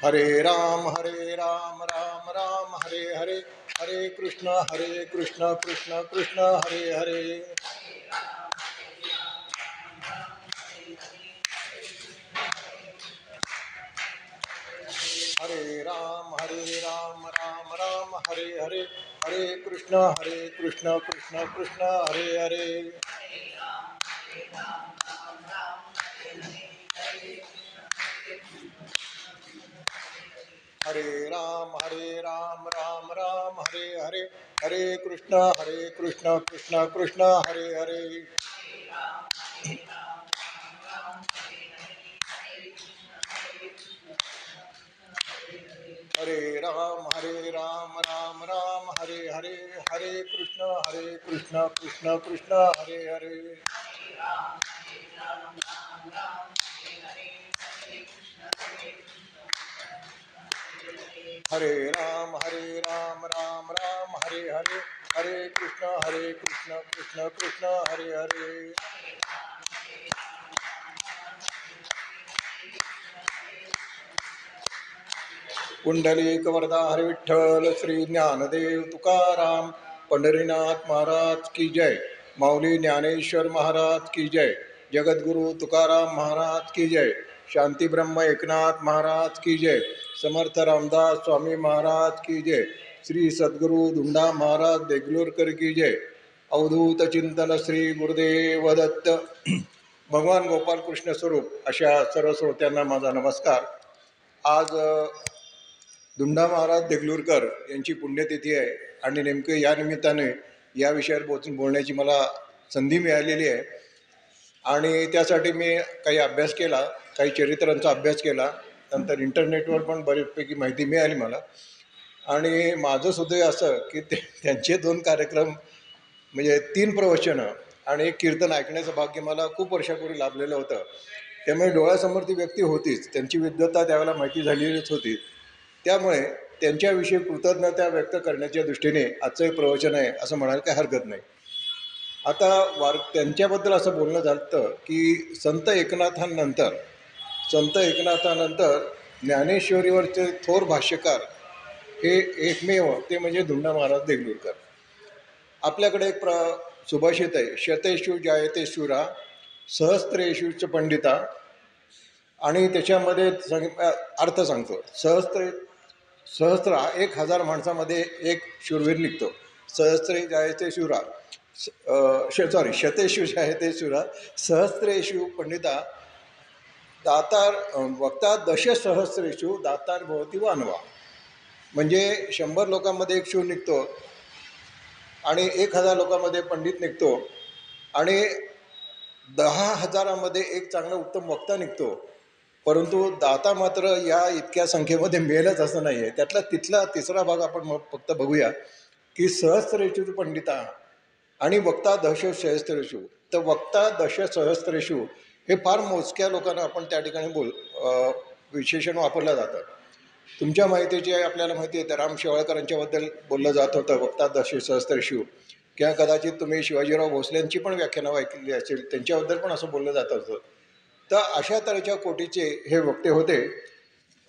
हरे राम राम राम हरे हरे, हरे कृष्ण कृष्ण कृष्ण हरे हरे। हरे राम राम राम हरे हरे, हरे कृष्ण कृष्ण कृष्ण हरे हरे। हरे राम राम राम हरे हरे, हरे कृष्ण कृष्ण कृष्ण हरे हरे। हरे राम राम हरे हरे, हरे कृष्ण कृष्ण कृष्ण हरे हरे। हरे राम राम हरे हरे, हरे कृष्ण कृष्ण कृष्ण हरे हरे। पुंडलिक वरदा हरे विठ्ठल, श्री ज्ञानदेव तुकाराम, पंढरीनाथ महाराज की जय, माऊली ज्ञानेश्वर महाराज की जय, जगद्गुरु तुकाराम महाराज की जय, शांती ब्रह्म एकनाथ महाराज की जय, समर्थ रामदास स्वामी महाराज की जय, श्री सद्गुरु धुंडा महाराज देगलूरकर की जय, अवधूत चिंतन श्री गुरुदेव दत्त। भगवान गोपाल कृष्ण स्वरूप अशा सर्व श्रोत्यांना माझा नमस्कार। आज धुंडा महाराज देगलूरकर यांची पुण्यतिथी आहे आणि नेमकं या निमित्ताने या विषयावर बोलण्याची मला संधी मिळालेली आहे आणि त्यासाठी मी काही अभ्यास केला, काही चरित्रांचा अभ्यास केला, नंतर इंटरनेटवर पण बरीचपैकी माहिती मिळाली मला। आणि माझं सुद्धा असं की त्यांचे 2 कार्यक्रम म्हणजे 3 प्रवचनं आणि 1 कीर्तन ऐकण्याचं भाग्य मला खूप वर्षापूर्वी लाभलेलं होतं। त्यामुळे डोळ्यासमोर ती व्यक्ती होतीच, त्यांची विद्वत्ता त्यावेळेला माहिती झालेलीच होती, त्यामुळे त्यांच्याविषयी कृतज्ञता व्यक्त करण्याच्या दृष्टीने आजचं हे प्रवचन आहे असं म्हणायला काही हरकत नाही। आता त्यांच्याबद्दल असं बोलणं झालं की संत एकनाथानंतर ज्ञानेश्वरीवरचे थोर भाष्यकार हे एकमेव ते म्हणजे धुंडा महाराज देगलूरकर। आपल्याकडे एक सुभाषित आहे, शतेषु जायते शूरा सहस्त्रेषु च पंडिता, आणि त्याच्यामध्ये अर्थ सांगतो, सहस्त्र 1000 माणसामध्ये एक शूरवीर निघतो, सहस्त्रे जायते शूरा शतेषु जायते शूरा सहस्त्रेषु पंडिता दातार वक्ता दशसहस्रेषु दातार भवती वानवा। म्हणजे 100 लोकांमध्ये एक शूर निघतो आणि 1000 लोकांमध्ये पंडित निघतो आणि 10,000मध्ये एक चांगला उत्तम वक्ता निघतो, परंतु दाता मात्र या इतक्या संख्येमध्ये मिळेलच असं नाही आहे। तिथला तिसरा भाग आपण फक्त बघूया की सहस्त्रेषु पंडिता आणि वक्ता दशसहस्रेषु। तर वक्ता दशसहस्रेषु हे फार मोजक्या लोकांना आपण त्या ठिकाणी विशेषण वापरलं जातं। तुमच्या माहितीची आपल्याला माहिती आहे, तर राम शेवाळकरांच्याबद्दल बोललं जात होतं वक्ता दशसहस्रेषु, किंवा कदाचित तुम्ही शिवाजीराव भोसलेंची पण व्याख्यानं ऐकलेली असेल, त्यांच्याबद्दल पण असं बोललं जात होतं। तर अशा तऱ्हेच्या कोटीचे हे वक्ते होते।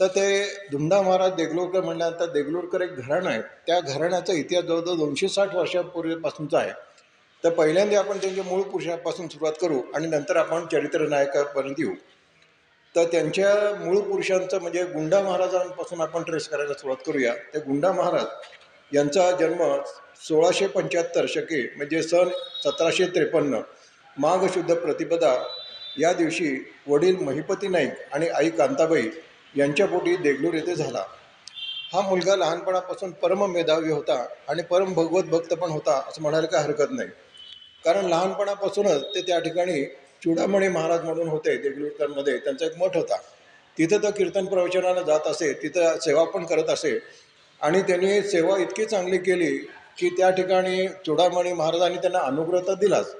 तर ते धुंडा महाराज देगलूरकर म्हटल्यानंतर देगलूरकर एक घराणं आहे, त्या घराण्याचा इतिहास जवळजवळ 260 वर्षापूर्वीपासूनचा आहे। तर पहिल्यांदा आपण त्यांच्या मूळ पुरुषापासून सुरुवात करू आणि नंतर आपण चरित्र नायकापर्यंत येऊ। तर त्यांच्या मूळ पुरुषांचं म्हणजे गुंडा महाराजांपासून आपण ट्रेस करायला सुरुवात करूया। ते गुंडा महाराज यांचा जन्म 1675 शके म्हणजे सन 1753 माघ शुद्ध प्रतिपदा या दिवशी वडील महिपती नाईक आणि आई कांताबाई यांच्या पोटी देगलूर येथे झाला। हा मुलगा लहानपणापासून परम मेधावी होता आणि परम भगवत भक्त पण होता असं म्हणायला काही हरकत नाही, कारण लहानपणापासूनच ते त्या ठिकाणी चुडामणी महाराज म्हणून होते देगलूरकरमध्ये, त्यांचा एक मठ होता, तिथं तर कीर्तन प्रवचनाला जात असे, तिथं सेवा पण करत असे। आणि त्यांनी सेवा इतकी चांगली केली की त्या ठिकाणी चुडामणी महाराजांनी त्यांना अनुग्रह तर दिलाच,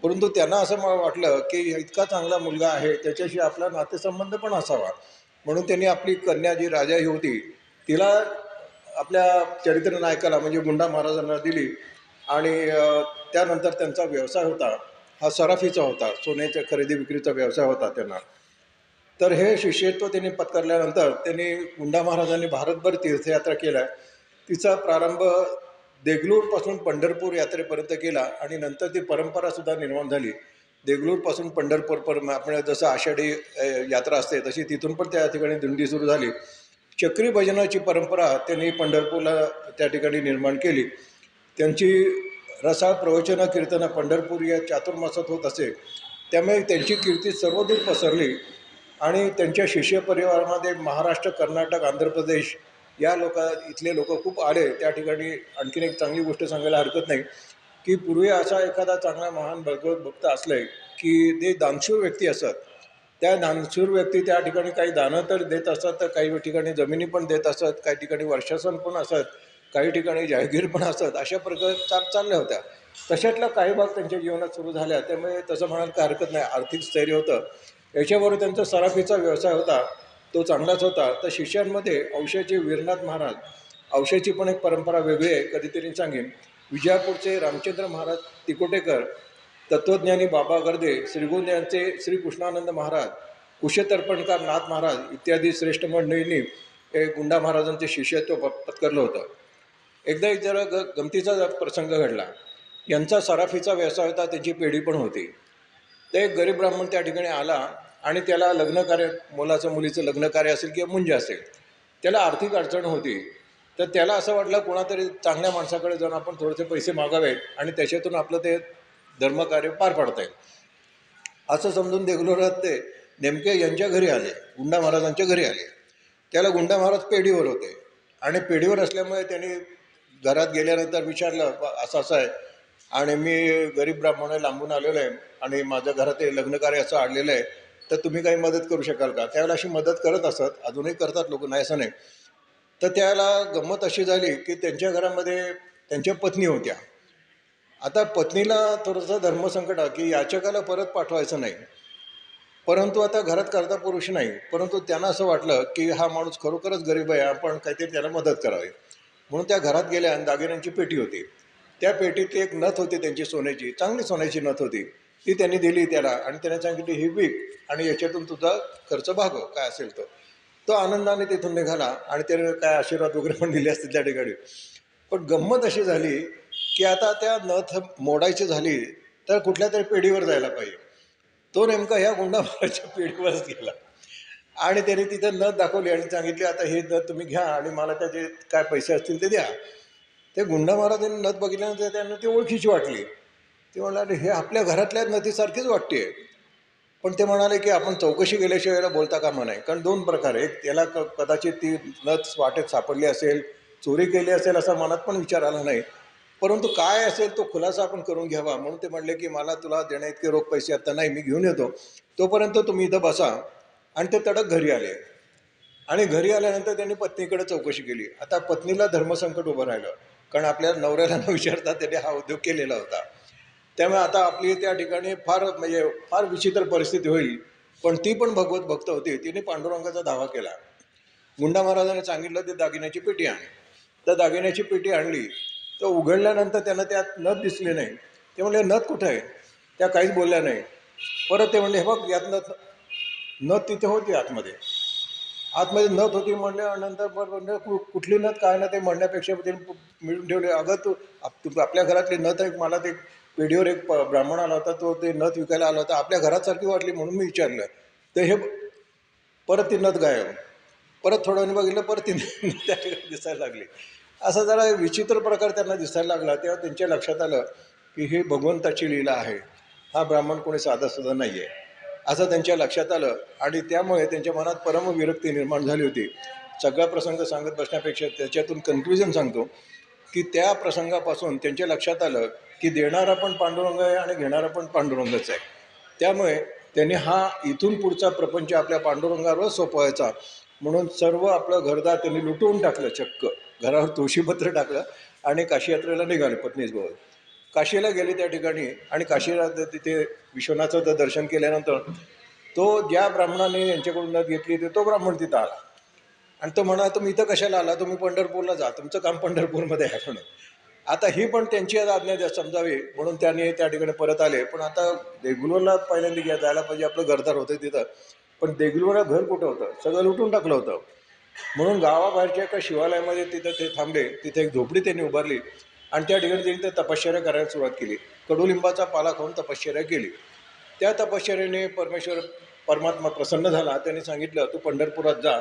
परंतु त्यांना असं वाटलं की इतका चांगला मुलगा आहे, त्याच्याशी आपला नातेसंबंध पण असावा, म्हणून त्यांनी आपली कन्या जी राजा ही होती तिला आपल्या चरित्र नायकाला म्हणजे गुंडा महाराजांना दिली। आणि त्यानंतर त्यांचा व्यवसाय होता हा सराफीचा होता, सोन्याच्या खरेदी विक्रीचा व्यवसाय होता त्यांना। तर हे शिष्यत्व त्यांनी पत्करल्यानंतर त्यांनी गुंडा महाराजांनी भारतभर तीर्थयात्रा केल्या. तिचा प्रारंभ देगलूरपासून पंढरपूर यात्रेपर्यंत केला आणि नंतर ती परंपरासुद्धा निर्माण झाली. देगलूरपासून पंढरपूरपर्यंत आपण जसं आषाढी यात्रा असते तशी तिथून पण त्या ठिकाणी दिंडी सुरू झाली. चक्री भजनाची परंपरा त्यांनी पंढरपूरला त्या ठिकाणी निर्माण केली. त्यांची रसाळ प्रवचनं कीर्तनं पंढरपूर या चातुर्मासात होत असे. त्यामुळे त्यांची कीर्ती सर्वदूर पसरली आणि त्यांच्या शिष्य परिवारामध्ये महाराष्ट्र, कर्नाटक, आंध्र प्रदेश या इथले लोक खूप आले. त्या ठिकाणी आणखीन एक चांगली गोष्ट सांगायला हरकत नाही की पूर्वी असा एखादा चांगला महान भगवत भक्त असले की ते दानशूर व्यक्ती असत. त्या दानशूर व्यक्ती त्या ठिकाणी काही दानं तर देत असतात, तर काही ठिकाणी जमिनी पण देत असत, काही ठिकाणी वर्षासन पण असत, काही ठिकाणी जाहीर पण असत. अशा प्रकारे चालल्या होत्या. तशातला काही भाग त्यांच्या जीवनात सुरू झाल्या. त्यामुळे तसं म्हणायला काही हरकत नाही, आर्थिक स्थैर्य होतं. याच्याबरोबर त्यांचा सराफीचा व्यवसाय होता, तो चांगलाच होता. तर शिष्यांमध्ये औषाचे वीरनाथ महाराज, औषाची पण एक परंपरा वेगळी आहे, कधीतरी सांगेन. विजापूरचे रामचंद्र महाराज तिकोटेकर, तत्त्वज्ञानी बाबा गर्दे, श्रीगोंद्याचे श्रीकृष्णानंद महाराज, कुशतर्पणकार नाथ महाराज इत्यादी श्रेष्ठ मंडळींनी गुंडा महाराजांचे शिष्यत्व पत्करलं होतं. एकदा एक जरा गमतीचा प्रसंग घडला. यांचा सराफीचा व्यवसाय होता, त्यांची पेढी पण होती. तर एक गरीब ब्राह्मण त्या ठिकाणी आला आणि त्याला लग्नकार्य, मुलीचं लग्नकार्य असेल किंवा मुंज असेल, त्याला आर्थिक अडचण होती. तर त्याला असं वाटलं कोणातरी चांगल्या माणसाकडे जाऊन आपण थोडेसे पैसे मागावेत आणि त्याच्यातून आपलं ते धर्मकार्य पार पाडता येईल असं समजून देगलूरात ते नेमके यांच्या घरी आले, गुंडा महाराजांच्या घरी आले. त्याला गुंडा महाराज पेढीवर होते आणि पेढीवर असल्यामुळे त्यांनी घरात गेल्यानंतर विचारलं असं असं आहे आणि मी गरीब ब्राह्मण आहे, लांबून आलेलो आहे आणि माझ्या घरात हे लग्नकार्य असं आणलेलं आहे, तर तुम्ही काही मदत करू शकाल का? त्यावेळेला अशी मदत करत असत, अजूनही करतात लोक, नाही असं नाही. तर त्याला गंमत अशी झाली की त्यांच्या घरामध्ये त्यांच्या पत्नी होत्या. आता पत्नीला थोडंसं धर्मसंकट की याचकाला परत पाठवायचं नाही, परंतु आता घरात करता पुरुष नाही. परंतु त्यांना असं वाटलं की हा माणूस खरोखरच गरीब आहे, आपण काहीतरी त्याला मदत करावी. म्हणून त्या घरात गेल्या आणि दागिन्यांची पेटी होती. त्या पेटीत एक नथ होती त्यांची सोन्याची, चांगली सोन्याची नथ होती. ती त्यांनी दिली त्याला आणि त्याने सांगितली ही विक आणि याच्यातून तुझा खर्च भागव काय असेल तो. तो आनंदाने तिथून निघाला आणि त्याने काय आशीर्वाद वगैरे पण दिले असतील त्या ठिकाणी. पण गंमत अशी झाली की आता त्या नथ मोडायची झाली तर कुठल्या तरी पेढीवर जायला पाहिजे. तो नेमका ह्या गुंडा महाराजच्या पेढीवरच गेला आणि त्याने तिथं नथ दाखवली आणि सांगितली आता हे नथ तुम्ही घ्या आणि मला त्याचे काय पैसे असतील ते द्या. ते गुंडा महाराजांनी नथ बघितल्यानंतर त्यांना ती ओळखीची वाटली. ते म्हणाले हे आपल्या घरातल्या नथीसारखीच वाटते. पण ते म्हणाले की आपण चौकशी केल्याशिवाय याला बोलता कामा नाही. कारण दोन प्रकार, एक त्याला कदाचित ती नथ वाटेत सापडली असेल, चोरी केली असेल असा मनात पण विचार आला नाही, परंतु काय असेल तो खुलासा आपण करून घ्यावा. म्हणून ते म्हणले की मला तुला देण्या इतके रोख पैसे आता नाही, मी घेऊन येतो, तोपर्यंत तुम्ही इथं बसा. आणि ते तडक घरी आले आणि घरी आल्यानंतर त्यांनी पत्नीकडे चौकशी केली. आता पत्नीला धर्मसंकट उभं राहिलं, कारण आपल्या नवऱ्याला न विचारता त्याने हा उद्योग केलेला होता. त्यामुळे आता आपली त्या ठिकाणी फार विचित्र परिस्थिती होईल. पण ती पण भगवत भक्त होती, तिने पांडुरंगाचा दावा केला. गुंडा महाराजांनी सांगितलं ते दागिन्याची पेटी आण. तर दागिन्याची पेटी आणली. तर उघडल्यानंतर त्यांना त्यात नथ दिसली नाही. ते म्हणले नथ कुठं आहे? त्या काहीच बोलल्या नाही. परत ते म्हणले हे बघ यात नथ तिथे होती आतमध्ये नथ होती. म्हणल्यानंतर म्हणलं कुठली नथ काय ना ते म्हणण्यापेक्षा त्यांनी मिळून ठेवले. अगं तू आपल्या घरातली नथ आहे, मला ते पेढीवर एक ब्राह्मण आला होता, तो ते नथ विकायला आला होता, आपल्या घरासारखी वाटली म्हणून मी विचारलं. तर हे परत ती नथ गायब. परत थोडं वेळ बघितलं, परत ती त्या ठिकाणी दिसायला लागली. असा जरा विचित्र प्रकार त्यांना दिसायला लागला. तेव्हा त्यांच्या लक्षात आलं की ही भगवंताची लीला आहे, हा ब्राह्मण कोणी साधासुद्धा नाही आहे असं त्यांच्या लक्षात आलं. आणि त्यामुळे त्यांच्या मनात परमविरक्ती निर्माण झाली होती. सगळा प्रसंग सांगत बसण्यापेक्षा त्याच्यातून कन्क्ल्युजन सांगतो की त्या प्रसंगापासून त्यांच्या लक्षात आलं की देणारा पण पांडुरंग आहे आणि घेणारा पण पांडुरंगच आहे. त्यामुळे त्यांनी हा इथून पुढचा प्रपंच आपल्या पांडुरंगावर सोपवायचा म्हणून सर्व आपलं घरदार त्यांनी लुटवून टाकलं. चक्क घरावर तुळशीपत्र टाकलं आणि काशी यात्रेला निघाले पत्नीसोबत. काशीला गेले त्या ठिकाणी आणि काशीला तिथे विश्वनाथाचं दर्शन केल्यानंतर तो ज्या ब्राह्मणाने यांच्याकडून नथ घेतली तो ब्राह्मण तिथं आला आणि तो म्हणा तुम्ही इथं कशाला आला, तुम्ही पंढरपूरला जा, तुमचं काम पंढरपूरमध्ये आहे म्हणून. आता ही पण त्यांची आज्ञा समजावी म्हणून त्यांनी त्या ठिकाणी परत आले. पण आता देगलूरला पहिल्यांदा जायला पाहिजे, आपलं घरदार होतं तिथं. पण देगलूरला घर कुठं होतं, सगळं लुटून टाकलं होतं. म्हणून गावाबाहेरच्या एका शिवालयामध्ये तिथं ते थांबले. तिथे एक झोपडी त्यांनी उभारली आणि त्या ठिकाणी त्यांनी ते तपश्चर्या करायला सुरुवात केली. कडुलिंबाचा पाला खाऊन तपश्चर्या केली. त्या तपश्चर्याने परमात्मा प्रसन्न झाला. त्यांनी सांगितलं, तू पंढरपुरात जा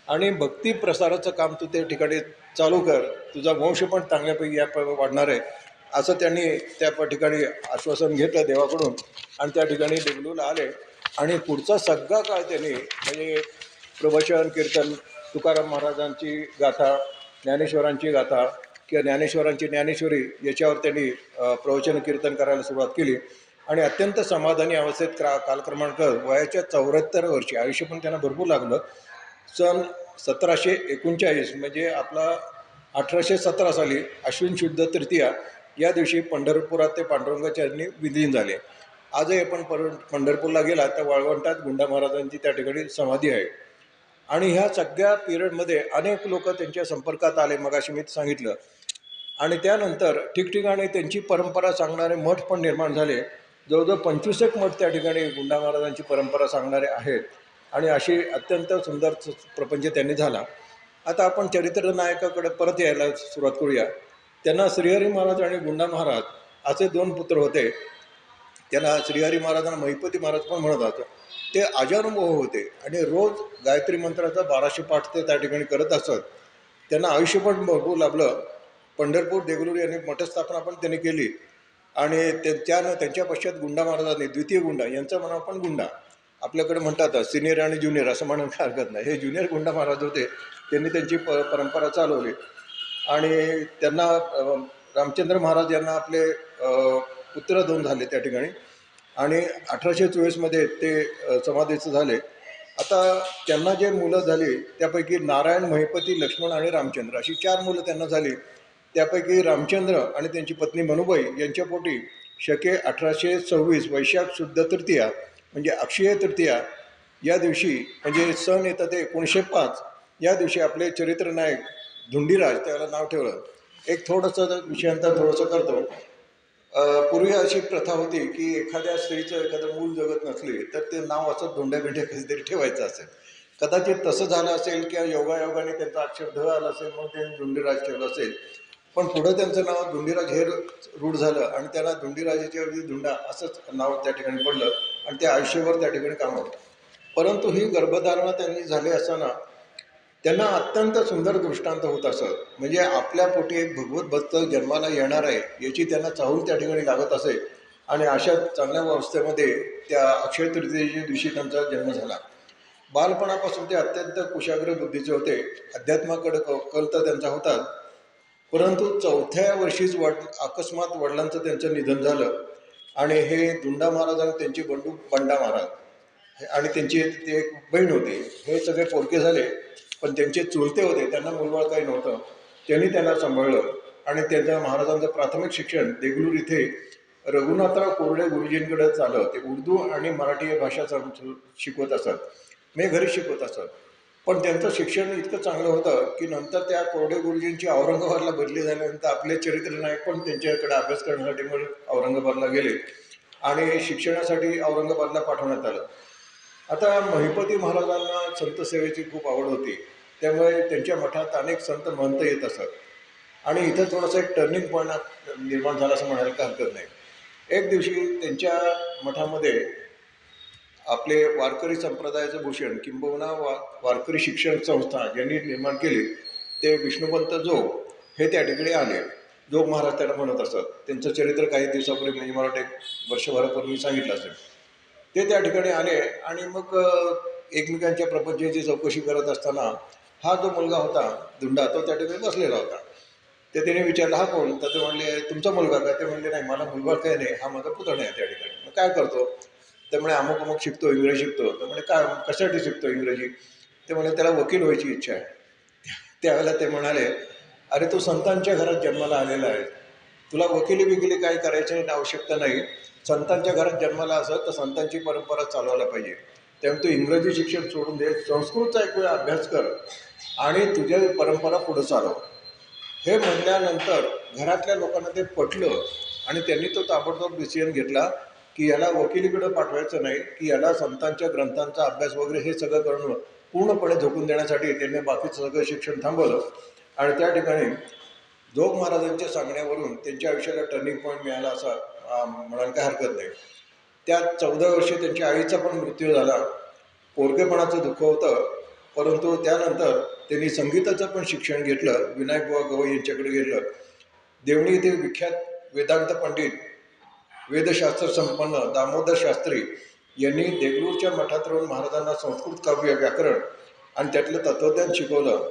आणि भक्ती प्रसाराचं काम तू त्या ठिकाणी चालू कर, तुझा वंश पण चांगल्यापैकी या वाढणार आहे, असं त्यांनी त्या ठिकाणी आश्वासन घेतलं देवाकडून. आणि त्या ठिकाणी देगलूरला आले आणि पुढचा सगळा काळ त्यांनी म्हणजे प्रवचन कीर्तन, तुकाराम महाराजांची गाथा, ज्ञानेश्वरांची गाथा किंवा ज्ञानेश्वरांची ज्ञानेश्वरी याच्यावर त्यांनी प्रवचन कीर्तन करायला सुरुवात केली. आणि अत्यंत समाधानी अवस्थेत कालक्रमांक वयाच्या 74 वर्षी, आयुष्य पण त्यांना भरपूर लागलं. सन 1739 म्हणजे आपला 1817 साली अश्विन शुद्ध तृतीया या दिवशी पंढरपुरात ते पांडुरंगाच्या चरणी विलीन झाले. आजही आपण पंढरपूरला गेला तर वाळवंटात गुंडा महाराजांची त्या ठिकाणी समाधी आहे. आणि ह्या सगळ्या पिरियडमध्ये अनेक लोक त्यांच्या संपर्कात आले, मगाशी मी सांगितलं. आणि त्यानंतर ठिकठिकाणी त्यांची परंपरा सांगणारे मठ पण निर्माण झाले. जवळजवळ 25 मठ त्या ठिकाणी गुंडा महाराजांची परंपरा सांगणारे आहेत. आणि अशी अत्यंत सुंदर प्रपंच त्यांनी झाला. आता आपण चरित्र नायकाकडे परत यायला सुरुवात करूया. त्यांना श्रीहरी महाराज आणि गुंडा महाराज असे 2 पुत्र होते. त्यांना श्रीहरी महाराजांना महिपती महाराज पण म्हणत. ते अजानुभव होते आणि रोज गायत्री मंत्राचा 1200 पाठ ते त्या ठिकाणी करत असत. त्यांना आयुष्य पण भरपूर लाभलं. पंढरपूर देगलूर यांनी मठस्थापना पण त्यांनी केली. आणि त्यांच्या पश्चात गुंडा महाराजांनी, द्वितीय गुंडा, यांचं म्हणावं पण गुंडा, आपल्याकडे म्हणतात सिनियर आणि ज्युनियर असं म्हणायला हरकत नाही, हे ज्युनियर गुंडा महाराज होते. त्यांनी त्यांची परंपरा चालवली. आणि त्यांना रामचंद्र महाराज यांना आपले पुत्र 2 झाले त्या ठिकाणी. आणि 1824 ते समाधीचं झाले. आता त्यांना जे मुलं झाली त्यापैकी नारायण, महिपती, लक्ष्मण आणि रामचंद्र अशी 4 मुलं त्यांना झाली. त्यापैकी रामचंद्र आणि त्यांची पत्नी मनुबाई यांच्या पोटी शके 1826 वैशाख शुद्ध तृतीया म्हणजे अक्षय तृतीया या दिवशी, म्हणजे सण येतं ते 1905 या दिवशी आपले चरित्र नायक धुंडीराज, त्याला नाव ठेवलं. एक थोडंसं विषयांतर थोडंसं करतो. पूर्वी अशी प्रथा होती की एखाद्या स्त्रीचं एखादं मूल जगत नसले तर ते नाव असं धोंड्याबिंड्या कधीतरी ठेवायचं असेल. कदाचित तसं झालं असेल किंवा योगायोगाने त्यांचा अक्षर ध आला असेल म्हणून त्यांनी धुंडीराज ठेवलं असेल. पण पुढं त्यांचं नाव धुंडीराज हे रूढ झालं आणि त्यांना धुंडीराजाच्या ऐवजी धुंडा असंच नाव त्या ठिकाणी पडलं आणि ते आयुष्यभर त्या ठिकाणी कामावलं. परंतु ही गर्भधारणा त्यांनी झाली असताना त्यांना अत्यंत सुंदर दृष्टांत होत असत. म्हणजे आपल्या पोटी एक भगवत भक्त जन्माला येणार आहे याची त्यांना चाहूल त्या ठिकाणी लागत असे. आणि अशा चांगल्या अवस्थेमध्ये त्या अक्षय तृतीयेच्या दिवशी त्यांचा जन्म झाला. बालपणापासून ते अत्यंत कुशाग्र बुद्धीचे होते. अध्यात्माकडे कल तर त्यांचा होता. परंतु 4थ्या वर्षीच अकस्मात वडिलांचं त्यांचं निधन झालं. आणि हे धुंडा महाराज आणि त्यांचे बंडू बंडा महाराज आणि त्यांची ते एक बहीण होती, हे सगळे पोरके झाले. पण त्यांचे चुलते होते, त्यांना मुलबाळ काही नव्हतं. त्यांनी त्यांना सांभाळलं. आणि त्यांच्या महाराजांचं प्राथमिक शिक्षण देगलूर इथे रघुनाथराव कोरडे गुरुजींकडे झालं. ते उर्दू आणि मराठी भाषा शिकवत असत, मी घरी शिकवत असत. पण त्यांचं शिक्षण इतकं चांगलं होतं की नंतर त्या कोरडे गुरुजींची औरंगाबादला बदली झाल्यानंतर आपले चरित्र नायक पण त्यांच्याकडे अभ्यास करण्यासाठी म्हणून औरंगाबादला गेले आणि शिक्षणासाठी औरंगाबादला पाठवण्यात आलं. आता महिपती महाराजांना संत सेवेची खूप आवड होती. त्यामुळे त्यांच्या मठात अनेक संत महंत येत असत. आणि इथं थोडंसं एक टर्निंग पॉईंट निर्माण झाला असं म्हणायला काही हरकत नाही. एक दिवशी त्यांच्या मठामध्ये आपले वारकरी संप्रदायाचं भूषण किंबहुना वारकरी शिक्षण संस्था ज्यांनी निर्माण केली ते विष्णुपंत जोग हे त्या ठिकाणी आले. जोग महाराज त्यांना म्हणत असत. त्यांचं चरित्र काही दिवसापूर्वी म्हणजे मला एक वर्षभरापूर्वी सांगितलं असेल. ते त्या ठिकाणी आले आणि मग एकमेकांच्या प्रपंचाची चौकशी करत असताना हा जो मुलगा होता धुंडा, तो त्या ठिकाणी बसलेला होता. ते त्याने विचारलं, हा कोण? तर ते म्हणले, तुमचा मुलगा का? ते म्हणले, नाही, मला मुलगा काय नाही, हा माझा पुतणा आहे त्या ठिकाणी. मग काय करतो? ते म्हणे, अमुक अमुक शिकतो, इंग्रजी शिकतो. तर म्हणे, काय, कशासाठी शिकतो इंग्रजी? ते म्हणे, त्याला वकील व्हायची इच्छा आहे. त्यावेळेला ते म्हणाले, अरे तू संतांच्या घरात जन्माला आलेला आहे, तुला वकिली बिकिली काय करायची आवश्यकता नाही. संतांच्या घरात जन्माला असत तर संतांची परंपरा चालवायला पाहिजे. त्यामुळे तू इंग्रजी शिक्षण सोडून दे, संस्कृतचा एक वेळ अभ्यास कर आणि तुझ्या परंपरा पुढं चालव. हे म्हणल्यानंतर घरातल्या लोकांना ते पटलं आणि त्यांनी तो ताबडतोब डिसिजन घेतला की याला वकिलीकडे पाठवायचं नाही, की याला संतांच्या ग्रंथांचा अभ्यास वगैरे हे सगळं करणं पूर्णपणे झोकून देण्यासाठी त्यांनी बाकीचं सगळं शिक्षण थांबवलं. आणि त्या ठिकाणी जोग महाराजांच्या सांगण्यावरून त्यांच्या आयुष्याला टर्निंग पॉईंट मिळाला असं म्हणायला काही हरकत नाही. त्या 14 वर्षी त्यांच्या आईचा पण मृत्यू झाला. पोरगेपणाचं दुःख होतं, परंतु त्यानंतर त्यांनी संगीताचं पण शिक्षण घेतलं. विनायक बुवा गवई यांच्याकडे गेलं. देवणी येथे विख्यात वेदांत पंडित, वेदशास्त्र संपन्न दामोदर शास्त्री यांनी देगलूरच्या मठात राहून महाराजांना संस्कृत काव्य, व्याकरण आणि त्यातलं तत्त्वज्ञान शिकवलं.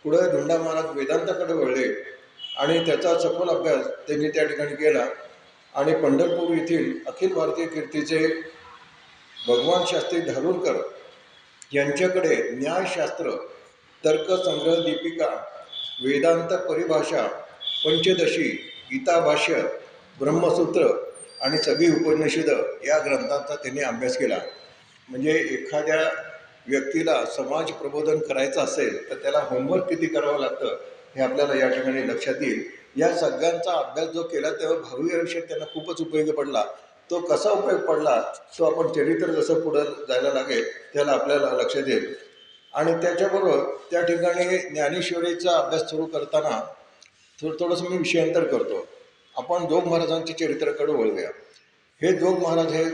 पुढे धुंडा महाराज वेदांताकडे वळले आणि त्याचा सखोल अभ्यास त्यांनी त्या ठिकाणी केला. आणि पंढरपूर येथील अखिल भारतीय कीर्तीचे भगवान शास्त्री धारुरकर यांच्याकडे न्यायशास्त्र, तर्कसंग्रह दीपिका, वेदांत परिभाषा, पंचदशी, गीताभाष्य, ब्रह्मसूत्र आणि सगळी उपनिषदं या ग्रंथांचा त्यांनी अभ्यास केला. म्हणजे एखाद्या व्यक्तीला समाज प्रबोधन करायचं असेल तर त्याला होमवर्क किती करावं लागतं हे आपल्याला या ठिकाणी लक्षात येईल. या सगळ्यांचा अभ्यास जो केला तेव्हा भावी आयुष्यात त्यांना खूपच उपयोगी पडला. तो कसा उपयोग पडला तो आपण चरित्र जसं पुढं जायला लागेल त्याला आपल्याला लक्षात येईल. आणि त्याच्याबरोबर त्या ठिकाणी ज्ञानेश्वरीचा अभ्यास सुरू करताना थोडंसं मी विषयांतर करतो. आपण जोग महाराजांच्या चरित्राकडे वळूया. हे जोग महाराज हे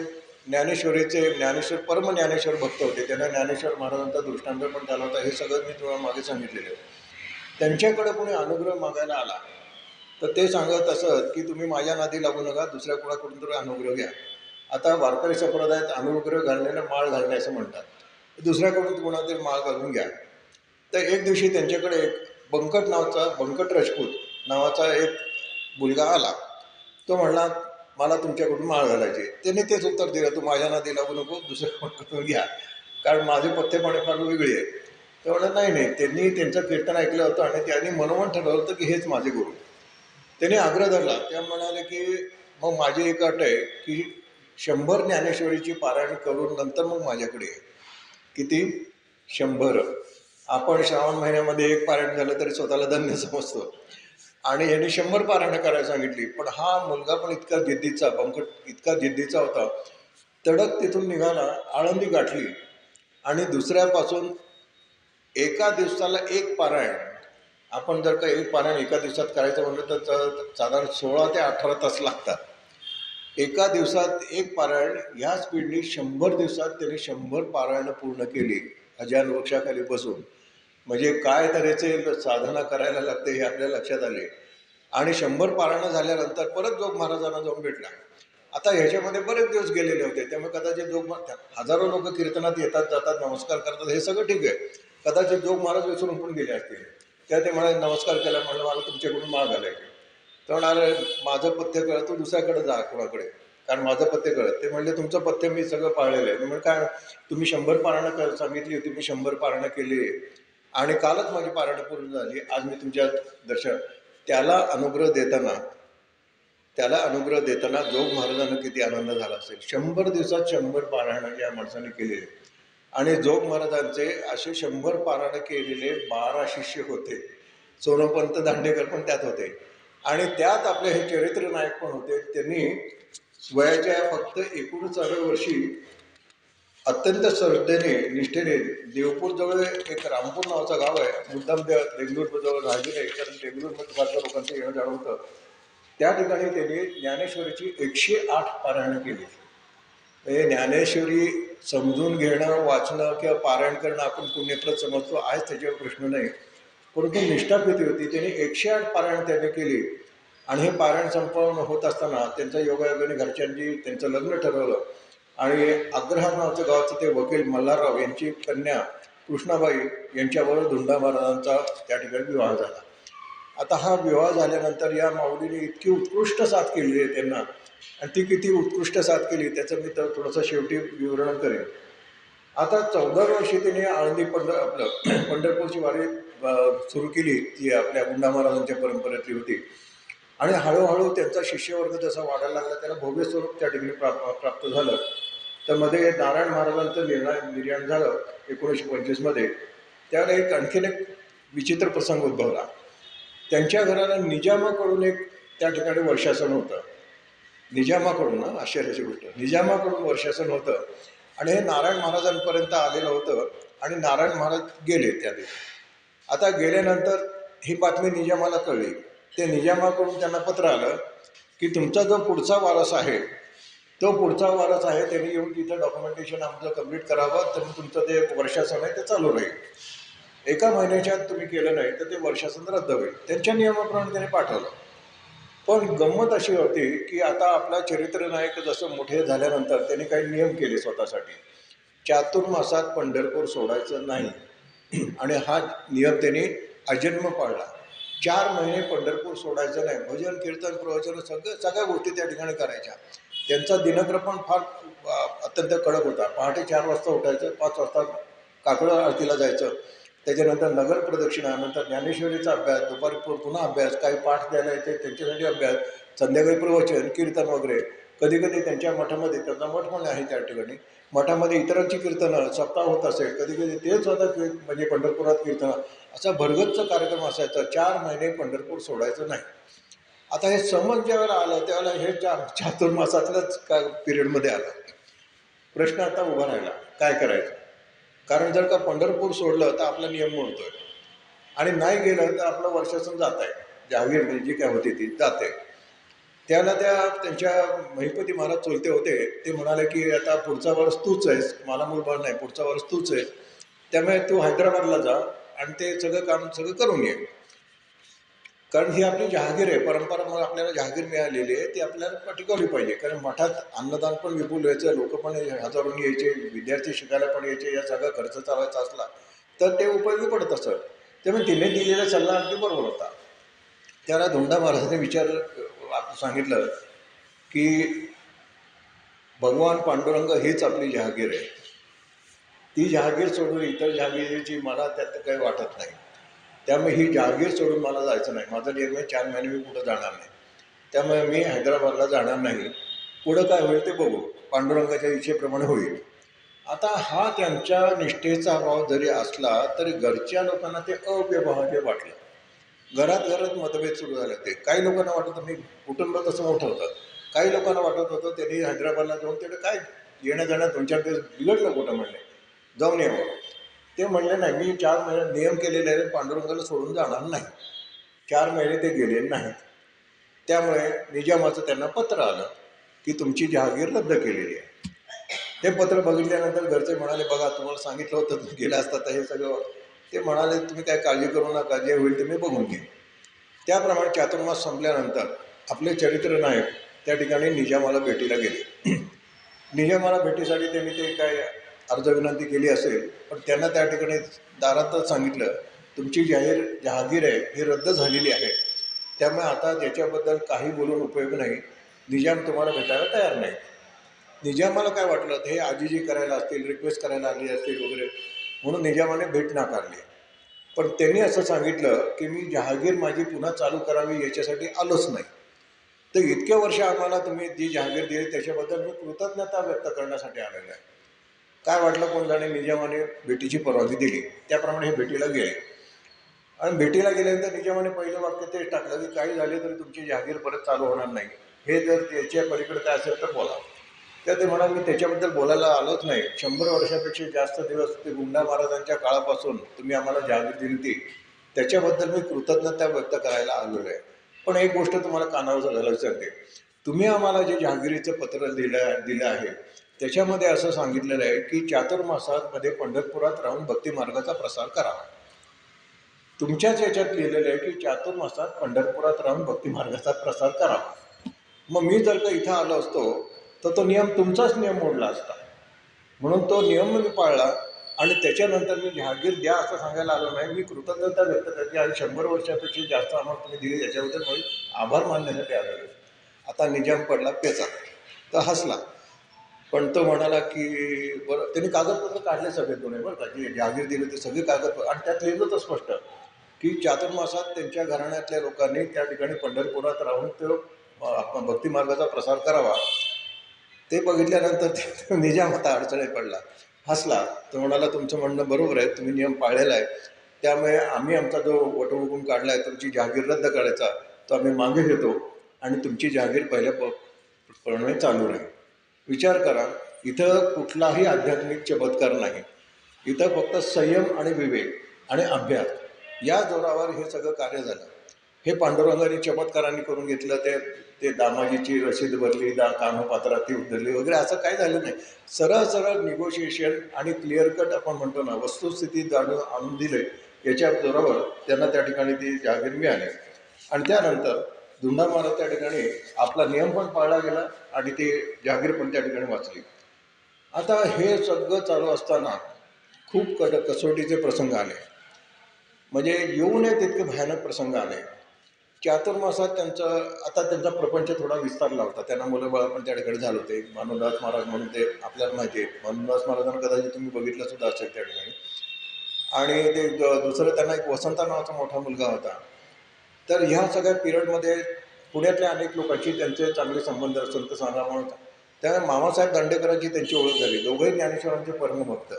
ज्ञानेश्वर परम ज्ञानेश्वर भक्त होते. त्यांना ज्ञानेश्वर महाराजांचा दृष्टांत पण झाला होता. हे सगळं मी तुम्हाला मागे सांगितलेलं आहे. त्यांच्याकडे कोणी अनुग्रह मागायला आला तर ते सांगत असत की तुम्ही माझ्या नादी लागू नका, दुसऱ्या कुणाकडून तरी अनुग्रह घ्या. आता वारकरी संप्रदायात अनुग्रह घालण्याला माळ घालणे असं म्हणतात. दुसऱ्याकडून कोणातरी माळ घालून घ्या. तर एक दिवशी त्यांच्याकडे एक बंकट राजपूत नावाचा एक मुलगा आला. तो म्हणला मला तुमच्याकडून माळ घालायची. त्यांनी तेच उत्तर दिलं, तू माझ्या नादी लागू नको, दुसऱ्या कोणाकडून घ्या, कारण माझे पथ्यपाणी फार वेगळी आहे. ते म्हणलं नाही. त्यांनी त्यांचं कीर्तन ऐकलं होतं आणि त्यांनी मनोमन ठरवलं होतं की हेच माझे गुरु. त्यांनी आग्रह धरला. त्या म्हणाले की मग माझी एक अट आहे की 100 ज्ञानेश्वरीची पारायण करून नंतर मग माझ्याकडे आहे. किती? 100. आपण श्रावण महिन्यामध्ये एक पारायण झालं तरी स्वतःला धन्य समजतो. आणि यांनी 100 पारायण करायला सांगितली. पण हा मुलगा पण इतका जिद्दीचा होता. तडक तिथून निघाला, आळंदी गाठली आणि दुसऱ्यापासून एका दिवसाला एक पारायण. आपण जर का एक पारायण एका दिवसात करायचं म्हटलं तर साधारण 16 ते 18 तास लागतात. एका दिवसात एक पारायण ह्या स्पीडनी 100 दिवसात त्यांनी 100 पारायणं पूर्ण केली अजान वृक्षाखाली बसून. म्हणजे काय तऱ्हेचे साधना करायला लागते हे आपल्या लक्षात आले. आणि 100 पारायणं झाल्यानंतर परत जोग महाराजांना जाऊन भेटला. आता ह्याच्यामध्ये बरेच दिवस गेलेले होते, त्यामुळे कदाचित हजारो लोक कीर्तनात येतात जातात, नमस्कार करतात, हे सगळं ठीक आहे. कदाचित जोग महाराज विसरून पण गेले असतील. ते म्हणाले नमस्कार केला, म्हणलं मला तुमच्याकडून माळ घालायची. तर म्हणाले माझं पथ्य कळत, तू दुसऱ्याकडे जा कोणाकडे, कारण माझं पथ्य कळत. ते म्हणले तुमचं पथ्य मी सगळं पाळलेलं आहे. म्हणजे काय, तुम्ही 100 पारायणं सांगितली होती, मी 100 पारायणं केली आणि कालच माझी पारायणं पूर्ण झाली. आज मी तुमच्या दर्शन. त्याला अनुग्रह देताना जोग महाराजांना किती आनंद झाला असेल. 100 दिवसात 100 पारायणं या माणसाने केलेले. आणि जोग महाराजांचे असे 100 पारायण केलेले 12 शिष्य होते. सोनोपंत दांडेकर पण त्यात होते. आणि त्यात आपले हे चरित्र नायक पण होते. त्यांनी वयाच्या फक्त 39व्या वर्षी अत्यंत श्रद्धेने निष्ठेने देवपूरजवळ एक रामपूर नावाचं गाव आहे, मुद्दाम देगलूरजवळ राहिलेलं आहे, कारण देगलूरमध्ये फारशा लोकांचं येणं जाणं होतं. त्या ठिकाणी त्यांनी ज्ञानेश्वरीची 108 पारायणं केली. हे ज्ञानेश्वरी समजून घेणं, वाचणं किंवा पारायण करणं आपण पुण्यप्रद समजतो, आज त्याच्यावर प्रश्न नाही. परंतु निष्ठा किती होती. त्यांनी 108 पारायण त्यांनी केली. आणि हे पारायण संपन्न होत असताना त्यांच्या योगायोगाने घरच्यांनी त्यांचं लग्न ठरवलं. आणि अग्रहार नावाचं गावाचं ते वकील मल्हारराव यांची कन्या कृष्णाबाई यांच्याबरोबर धुंडा महाराजांचा त्या ठिकाणी विवाह झाला. आता हा विवाह झाल्यानंतर या माऊलीने इतकी उत्कृष्ट साथ केली आहे त्यांना, आणि ती किती उत्कृष्ट साथ केली त्याचं मी तर थोडंसं शेवटी विवरण करेन. आता 14 वर्षी त्यांनी आळंदी पंढरपूरची वारी सुरू केली, ती आपल्या गुंडा महाराजांच्या परंपरेतली होती. आणि हळूहळू त्यांचा शिष्यवर्ग जसा वाढायला लागला त्याला भव्य स्वरूप त्या ठिकाणी प्राप्त झालं. तर मध्ये नारायण महाराजांचं निर्याण झालं 1925मध्ये. त्यावेळेला आणखीन एक विचित्र प्रसंग उद्भवला. त्यांच्या घराला निजामाकडून एक त्या ठिकाणी वर्षासन होतं. निजामाकडून ना, आश्चर्याची गोष्ट, निजामाकडून वर्षासन होतं आणि हे नारायण महाराजांपर्यंत आलेलं होतं आणि नारायण महाराज गेले त्या दिवशी. आता गेल्यानंतर ही बातमी निजामाला कळली. ते निजामाकडून त्यांना पत्र आलं की तुमचा जो पुढचा वारस आहे, तो पुढचा वारस आहे त्यांनी येऊन तिथं डॉक्युमेंटेशन आमचं कंप्लीट करावं, तर तुमचं ते वर्षासन आहे ते चालू राहील. 1 महिन्याच्या आत तुम्ही केलं नाही तर ते वर्षासन रद्द होईल. त्यांच्या नियमाप्रमाणे त्यांनी पाठवलं. पण गंमत अशी होती की आता आपला चरित्रनायक जसं मोठे झाल्यानंतर त्यांनी काही नियम केले स्वतःसाठी. चातुर्मासात पंढरपूर सोडायचं नाही आणि हा नियम त्यांनी अजन्म पाळला. 4 महिने पंढरपूर सोडायचं नाही. भजन कीर्तन प्रवचन सगळ्या गोष्टी त्या ठिकाणी करायच्या. त्यांचा दिनक्रम पण फार अत्यंत कडक होता. पहाटे 4 वाजता उठायचं, 5 वाजता काकडं आरतीला जायचं, त्याच्यानंतर नगर प्रदक्षिणा, नंतर ज्ञानेश्वरीचा अभ्यास, दुपारी पुन्हा अभ्यास, काही पाठ द्यायला येते त्यांच्यासाठी अभ्यास, संध्याकाळी प्रवचन कीर्तन वगैरे. कधी कधी त्यांच्या मठामध्ये, त्यांचा मठ पण आहे त्या ठिकाणी, मठामध्ये इतरांची कीर्तनं सप्ताह होत असेल, कधी कधी तेच स्वतः म्हणजे पंढरपुरात कीर्तन, असा भरगच्च कार्यक्रम असायचा. 4 महिने पंढरपूर सोडायचं नाही. आता हे समज ज्या वेळेला आलं त्यावेळेला हे चातुर्मासातल्याच पिरियडमध्ये आलं. प्रश्न आता उभा राहिला, काय करायचं? कारण जर का पंढरपूर सोडलं तर आपला नियम मोडतोय आणि नाही गेलं तर आपलं वर्षासन जात आहे, जहागीर जी काय होती ती जाते. त्याला त्यांच्या महिपती महाराज चुलते होते, ते म्हणाले की आता पुढचा वर्ष तूच आहेस, मला मूलबाळ नाही, पुढचा वर्ष तूच आहेस, त्यामुळे तू हैदराबादला जा आणि ते सगळं काम करून ये. कारण ही आपली जहागीर आहे, परंपरा मग आपल्याला जहागीर मिळालेली आहे, ती आपल्याला टिकवली पाहिजे. कारण मठात अन्नदान पण विपुल व्हायचं, लोक पण हजारोनी यायचे, विद्यार्थी शिकायला पण यायचे, या सगळा खर्च चालवायचा असला तर ते उपयोगी पडत असत. त्यामुळे तिने दिलेला सल्ला अगदी बरोबर होता. त्याला धोंडा महाराजांनी सांगितलं की भगवान पांडुरंग हीच आपली जहागीर आहे, ती जहागीर सोडून इतर जहागीरीची मला त्यात काही वाटत नाही. त्यामुळे ही जहागीर सोडून मला जायचं नाही. माझा निर्णय 4 महिने मी कुठं जाणार नाही. त्यामुळे मी हैदराबादला जाणार नाही. पुढं काय होईल ते बघू, पांडुरंगाच्या इच्छेप्रमाणे होईल. आता हा त्यांच्या निष्ठेचा भाव जरी असला तरी घरच्या लोकांना ते अव्यवहार्य वाटलं. घरात मतभेद सुरू झाले होते. काही लोकांना वाटत होतं, मी कुटुंब तसं मोठं होतं, काही लोकांना वाटत होतं त्यांनी हैदराबादला जाऊन तेवढं काय येण्या जाण्यात 2-4 दिवस बिघडलं कुठं म्हणले, जाऊन यावं. ते म्हणले नाही, मी 4 महिने नियम केलेले आहे, पांडुरंगाला सोडून जाणार नाही. 4 महिने ते गेले नाहीत. त्यामुळे निजामाचं त्यांना पत्र आलं की तुमची जहागीर रद्द केलेली आहे. ते पत्र बघितल्यानंतर घरचे म्हणाले, बघा तुम्हाला सांगितलं होतं गेलं असतं तर हे सगळं. ते म्हणाले तुम्ही काय काळजी करू नका, जे होईल ते मी बघून घेईन. त्याप्रमाणे चातुर्मास संपल्यानंतर आपले चरित्रनायक त्या ठिकाणी निजामाला भेटीला गेले. निजामाला भेटीसाठी त्यांनी ते काय अर्ज विनंती केली असेल, पण त्यांना त्या ठिकाणी दारातच सांगितलं तुमची जहागीर आहे ही रद्द झालेली आहे, त्यामुळे आता त्याच्याबद्दल काही बोलून उपयोग नाही, निजाम तुम्हाला भेटायला तयार नाही. निजामाला काय वाटलं, हे आजीजी करायला असतील, रिक्वेस्ट करायला आली असतील वगैरे, म्हणून निजामाने भेट नाकारली. पण त्यांनी असं सांगितलं की मी जहागीर माझी पुन्हा चालू करावी याच्यासाठी आलोच नाही, तर इतक्या वर्ष आम्हाला तुम्ही जी जहागीर दिली त्याच्याबद्दल मी कृतज्ञता व्यक्त करण्यासाठी आलेलो आहे. काय वाटलं कोण जाणे, निजामाने भेटीची परवानगी दिली. त्याप्रमाणे हे भेटीला गेले आणि भेटीला गेल्यानंतर निजामाने पहिलं वाक्य तेच टाकलं की काही झाले तरी तुमची जहागीर परत चालू होणार नाही, हे जर त्याच्या पलीकडे काय असेल तर बोला. तर ते म्हणाले मी त्याच्याबद्दल बोलायला आलोच नाही, 100 वर्षापेक्षा जास्त दिवस ते गुंडा महाराजांच्या काळापासून तुम्ही आम्हाला जहागीर दिली ती, त्याच्याबद्दल मी कृतज्ञता व्यक्त करायला आलेलो आहे. पण एक गोष्ट तुम्हाला कानावर घालायला विचारते, तुम्ही आम्हाला जे जहागिरीचं पत्र दिलं आहे त्याच्यामध्ये असं सांगितलेलं आहे की चातुर्मासामध्ये पंढरपुरात राहून भक्ती मार्गाचा प्रसार करावा. तुमच्याच याच्यात लिहिलेलं आहे की चातुर्मासात पंढरपुरात राहून भक्ती मार्गाचा प्रसार करावा. मग मी जर का इथं आलो असतो तर तो नियम तुमचाच नियम मोडला असता, म्हणून तो नियम मी पाळला आणि त्याच्यानंतर मी जहागीर द्या असं सांगायला आलो नाही, मी कृतज्ञता व्यक्त करते आणि 100 वर्षापेक्षा जास्त आम्हाला तुम्ही दिली याच्याबद्दल मी आभार मानण्यासाठी आलेलो. आता निजाम पडला पेचा, तर हसला. पण तो म्हणाला की बरं, त्यांनी कागदपत्र काढले सगळे दोन्ही, बरं का, जे जहागीर दिले ते सगळे कागदपत्र, आणि त्यात लिहिलं होतं स्पष्ट की चातुर्मासात त्यांच्या घराण्यातल्या लोकांनी त्या ठिकाणी पंढरपुरात राहून तो भक्ती मार्गाचा प्रसार करावा. ते बघितल्यानंतर निजाम आता अडचणीत पडला, हसला. तो म्हणाला तुमचं म्हणणं बरोबर आहे, तुम्ही नियम पाळलेला आहे, त्यामुळे आम्ही आमचा जो वटहुकूम काढला आहे तुमची जहागीर रद्द करायचा तो आम्ही मागे घेतो आणि तुमची जहागीर प्रणे चालू राहील. विचार करा, इथं कुठलाही आध्यात्मिक चमत्कार नाही. इथं फक्त संयम आणि विवेक आणि अभ्यास या जोरावर हे सगळं कार्य झालं. हे पांडुरंगाने चमत्कारांनी करून घेतलं. ते दामाजीची रशीद भरली, कानपात्रात ती उधरली वगैरे असं काही झालं नाही. सरळ सरळ निगोशिएशन आणि क्लिअर कट आपण म्हणतो ना, वस्तुस्थिती जाणून आणून दिले. याच्या जोरावर त्यांना त्या ठिकाणी ती जहागीर मिळाली. आणि त्यानंतर धुंडा महाराज त्या ठिकाणी आपला नियम पण पाळला गेला आणि ती जहागीर पण त्या ठिकाणी वाचली. आता हे सगळं चालू असताना खूप कसोटीचे प्रसंग आले. म्हणजे येऊ नये तितके भयानक प्रसंग आले. चातुर्मासात त्यांचा प्रपंच थोडा विस्तारला होता. त्यांना मुलं बाळ पण त्या ठिकाणी झालं होते. मानवदास महाराज म्हणून ते आपल्याला माहिती आहे. मानवदास महाराजांना कदाचित तुम्ही बघितलं सुद्धा असेल त्या ठिकाणी. आणि ते दुसरं त्यांना एक वसंता नावाचा मोठा मुलगा होता. तर ह्या सगळ्या पिरियडमध्ये पुण्यातल्या अनेक लोकांशी त्यांचे चांगले संबंध संत सांगा म्हणून त्यामुळे मामासाहेब दांडेकरांची त्यांची ओळख झाली. दोघंही ज्ञानेश्वरांचे परमभक्त.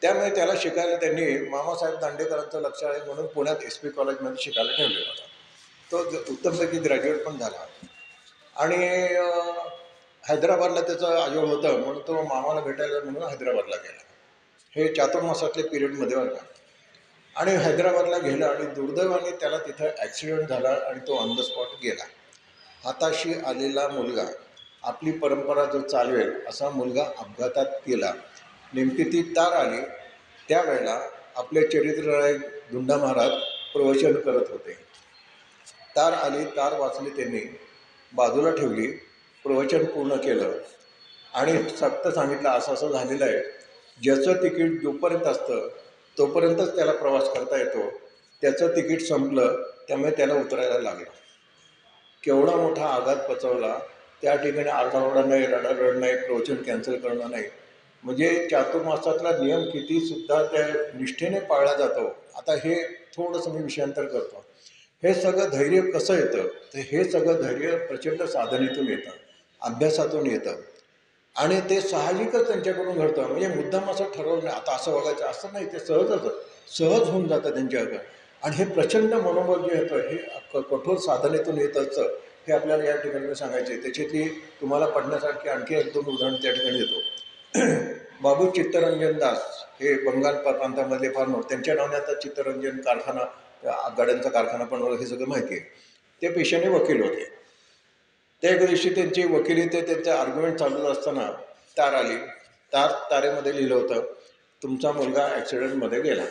त्यामुळे त्याला शिकायला त्यांनी मामासाहेब दांडेकरांचं लक्ष आहे म्हणून पुण्यात SP कॉलेजमध्ये शिकायला ठेवलेला होता. तो उत्तमपैकी ग्रॅज्युएट पण झाला. आणि हैदराबादला त्याचं आजोळ होतं म्हणून तो मामाला भेटायला म्हणून हैदराबादला गेला. हे चातुर्मासातल्या पिरियडमध्ये बरं का. आणि हैदराबादला गेला आणि दुर्दैवाने त्याला तिथं ॲक्सिडेंट झाला आणि तो ऑन द स्पॉट गेला. हाताशी आलेला मुलगा आपली परंपरा जो चालवेल असा मुलगा अपघातात गेला. नेमकी ती तार आली. त्यावेळेला आपले चरित्रराय धुंडा महाराज प्रवचन करत होते. तार आली, तार वाचली, त्यांनी बाजूला ठेवली, प्रवचन पूर्ण केलं आणि सक्त सांगितलं असं असं झालेलं आहे. ज्याचं तिकीट जोपर्यंत असतं तोपर्यंतच त्याला प्रवास करता येतो. त्याचं तिकीट संपलं त्यामुळे त्याला उतरायला लागलं. केवढा मोठा आघात पचवला. त्या ठिकाणी आरडाओरडा नाही, रडारड नाही, प्रवचन कॅन्सल करणं नाही. म्हणजे चातुर्मासातला नियम कितीसुद्धा त्या निष्ठेने पाळला जातो. आता हे थोडंसं मी विषयांतर करतो. हे सगळं धैर्य कसं येतं, तर हे सगळं धैर्य प्रचंड साधनेतून येतं, अभ्यासातून येतं. आणि ते साहजिकच त्यांच्याकडून घडतं. म्हणजे मुद्दाम असं ठरवलं नाही आता असं वागायचं असं नाही. ते सहज होऊन जातं त्यांच्याकडं. आणि हे प्रचंड मनोबल जे येतं हे कठोर साधनेतून येत असतं. हे आपल्याला या ठिकाणी सांगायचे. त्याच्यातली तुम्हाला पडण्यासारखी आणखी 1-2 उदाहरणं त्या ठिकाणी देतो. बाबू चित्तरंजन दास हे बंगाल प्रांतामधले फार मोठे. त्यांच्या नावाने आता चित्तरंजन कारखाना, गाड्यांचा कारखाना पण हे सगळं माहिती आहे. ते पेशाने वकील होते. त्या एका दिवशी त्यांची वकिली ते त्यांचं आर्ग्युमेंट चालू असताना तार आली. तारेमध्ये लिहिलं होतं, तुमचा मुलगा ॲक्सिडेंटमध्ये गेला.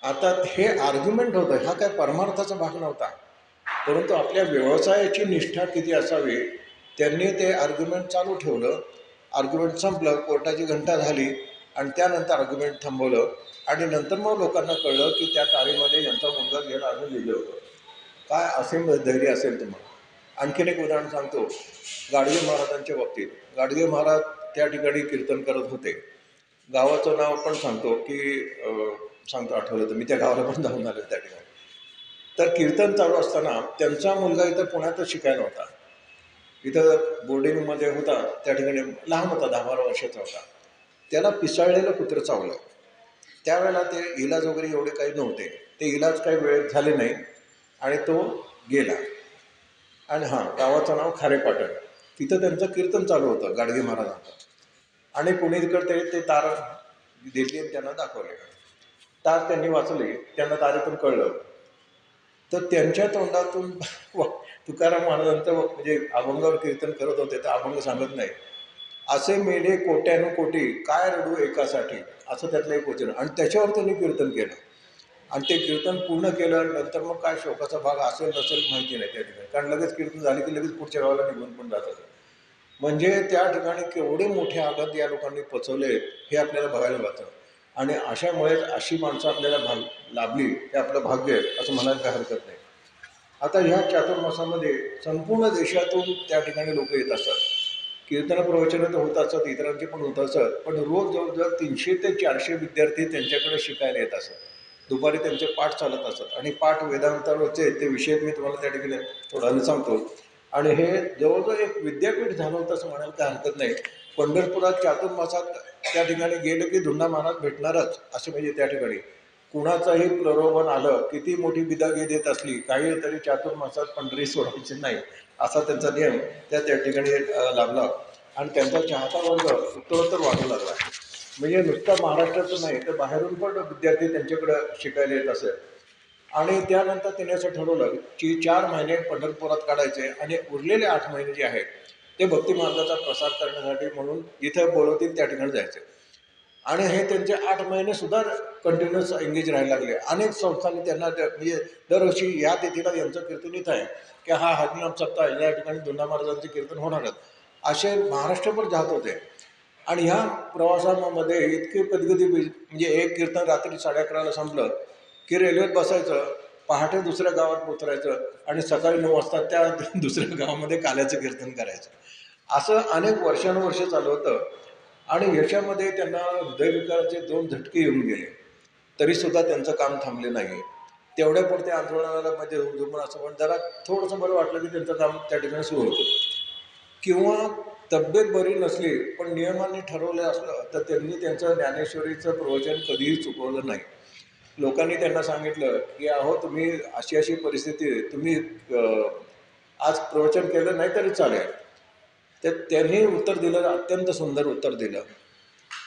आता हे आर्ग्युमेंट होतं, हा काय परमार्थाचा भाग नव्हता. परंतु आपल्या व्यवसायाची निष्ठा किती असावी, त्यांनी ते आर्ग्युमेंट चालू ठेवलं. आर्ग्युमेंट संपलं, कोर्टाची घंटा झाली आणि त्यानंतर आर्ग्युमेंट थांबवलं. आणि नंतर मग लोकांना कळलं की त्या तारेमध्ये यांचा मुलगा गेला असं लिहिलं होतं. काय असेल धैर्य असेल तुम्हाला. आणखीन एक उदाहरण सांगतो. गाडगे महाराजांच्या बाबतीत. गाडगे महाराज त्या ठिकाणी कीर्तन करत होते. गावाचं नाव पण सांगतो सांगतो आठवलं तर मी त्या गावाला पण जाऊन आलो त्या ठिकाणी. तर कीर्तन चालू असताना त्यांचा मुलगा इथं पुण्यातच शिकायला होता. इथं बोर्डिंगमध्ये होता. त्या ठिकाणी लहान होता, 10-12 वर्षाचा होता. त्याला पिसाळलेलं कुत्रं चावलं. त्यावेळेला ते इलाज वगैरे एवढे काही नव्हते. ते इलाज काही वेळेत झाले नाही आणि तो गेला. आणि गावाचं नाव खारेपाटण. तिथं त्यांचं कीर्तन चालू होतं गाडगे महाराजांचं. आणि पुणेकडे ते तार दिली आणि त्यांना दाखवले. तार त्यांनी वाचली. त्यांना तारेतून कळलं. तर त्यांच्या तोंडातून तुकाराम महाराजांचं म्हणजे अभंगावर कीर्तन करत होते तर अभंग सांगत नाही. असे मेले कोट्यानुकोटी काय रडू एकासाठी, असं त्यातलं एक वचन. आणि त्याच्यावर त्यांनी कीर्तन केलं. आणि ते कीर्तन पूर्ण केलं. नंतर मग काय शोकाचा भाग असेल नसेल माहिती नाही त्या ठिकाणी. कारण लगेच कीर्तन झाले की लगेच पुढच्या गावाला निघून पण जात होतं. म्हणजे त्या ठिकाणी केवढे मोठे आघात या लोकांनी पचवले हे आपल्याला बघायला मिळतं. आणि अशामुळेच अशी माणसं आपल्याला लाभली हे आपलं भाग्य आहे असं म्हणायला काही हरकत नाही. आता ह्या चातुर्मासामध्ये संपूर्ण देशातून त्या ठिकाणी लोक येत असतात. कीर्तन प्रवचनं तर होत असतात, इतरांचे पण होत असतात. पण रोज जवळजवळ 300 ते 400 विद्यार्थी त्यांच्याकडे शिकायला येत असतात. दुपारी त्यांचे पाठ चालत असतात. आणि पाठ वेदांतावरचे ते विषय मी तुम्हाला त्या ठिकाणी थोडं सांगतो. आणि हे जवळजवळ एक विद्यापीठ झालं होतं असं म्हणायला काही हरकत नाही. पंढरपुरात चातुर्मासात त्या ठिकाणी गेलं की धुंडा महाराज भेटणारच असे म्हणजे त्या ठिकाणी कुणाचंही प्रलोभन आलं, किती मोठी बिदागी देत असली, काही तरी चातुर्मासात पंढरी सोडायची नाही, असा त्यांचा नियम त्या ठिकाणी लाभला. आणि त्यांचा चाहता वर्ग उत्तरोत्तर वाढू लागला. म्हणजे नुसतं महाराष्ट्राचं नाही तर बाहेरून पण विद्यार्थी त्यांच्याकडं शिकायला येत असेल. आणि त्यानंतर त्यांनी असं ठरवलं की 4 महिने पंढरपुरात काढायचे आणि उरलेले 8 महिने जे आहेत ते भक्ती मार्गाचा प्रसार करण्यासाठी म्हणून जिथं बोलवतील त्या ठिकाणी जायचे. आणि हे त्यांचे 8 महिने सुद्धा कंटिन्युअस एंगेज राहायला लागले. अनेक संस्थांनी त्यांना म्हणजे दरवर्षी या तिथीला यांचं कीर्तन इथं आहे की हा हरिनाम सप्ताह या ठिकाणी दोंडा महाराजांचे कीर्तन होणारच, असे महाराष्ट्रभर जात होते. आणि ह्या प्रवासामध्ये इतके कधी म्हणजे एक कीर्तन रात्री 11:30ला संपलं की रेल्वेत बसायचं, पहाटे दुसऱ्या गावात उतरायचं आणि सकाळी 9 वाजता त्या दुसऱ्या गावामध्ये काल्याचं कीर्तन करायचं. असं अनेक वर्षानुवर्ष चालू होतं. आणि याच्यामध्ये त्यांना हृदयविकाराचे 2 झटके येऊन गेले, तरीसुद्धा त्यांचं काम थांबले नाही. तेवढ्यापुरते आंदोलनाला म्हणजे झुंजून असं पण जरा थोडंसं बरं वाटलं की त्यांचं काम त्या ठिकाणी सुरू होतं. किंवा तब्येत बरी नसली पण नियमाने ठरवलं असलं तर त्यांनी त्यांचं ज्ञानेश्वरीचं प्रवचन कधीही चुकवलं नाही. लोकांनी त्यांना सांगितलं की अहो तुम्ही अशी अशी परिस्थिती आहे, तुम्ही आज प्रवचन केलं नाही तरी चालेल. तर त्यांनी उत्तर दिलं, अत्यंत सुंदर उत्तर दिलं.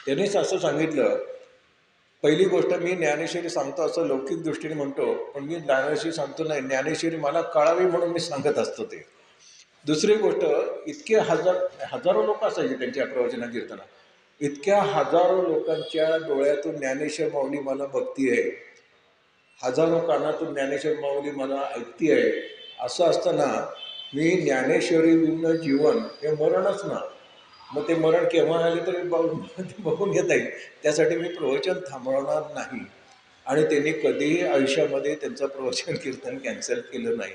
त्यांनीच असं सांगितलं, पहिली गोष्ट मी ज्ञानेश्वरी सांगतो असं लौकिक दृष्टीने म्हणतो, पण मी ज्ञानेश्वरी सांगतो नाही, ज्ञानेश्वरी मला कळावी म्हणून मी सांगत असतो ते. दुसरी गोष्ट, इतके हजारो लोक असायचे त्यांच्या प्रवचना कीर्तना, इतक्या हजारो लोकांच्या डोळ्यातून ज्ञानेश्वर माऊली मला बघती आहे, हजारो कानातून ज्ञानेश्वर माऊली मला ऐकती आहे. असं असताना मी ज्ञानेश्वरी विण जीवन हे मरणच ना, मग ते मरण केव्हा आले तरी बघून घेता येईल, त्यासाठी मी प्रवचन थांबवणार नाही. आणि त्यांनी कधीही आयुष्यामध्ये त्यांचं प्रवचन कीर्तन कॅन्सल केलं नाही.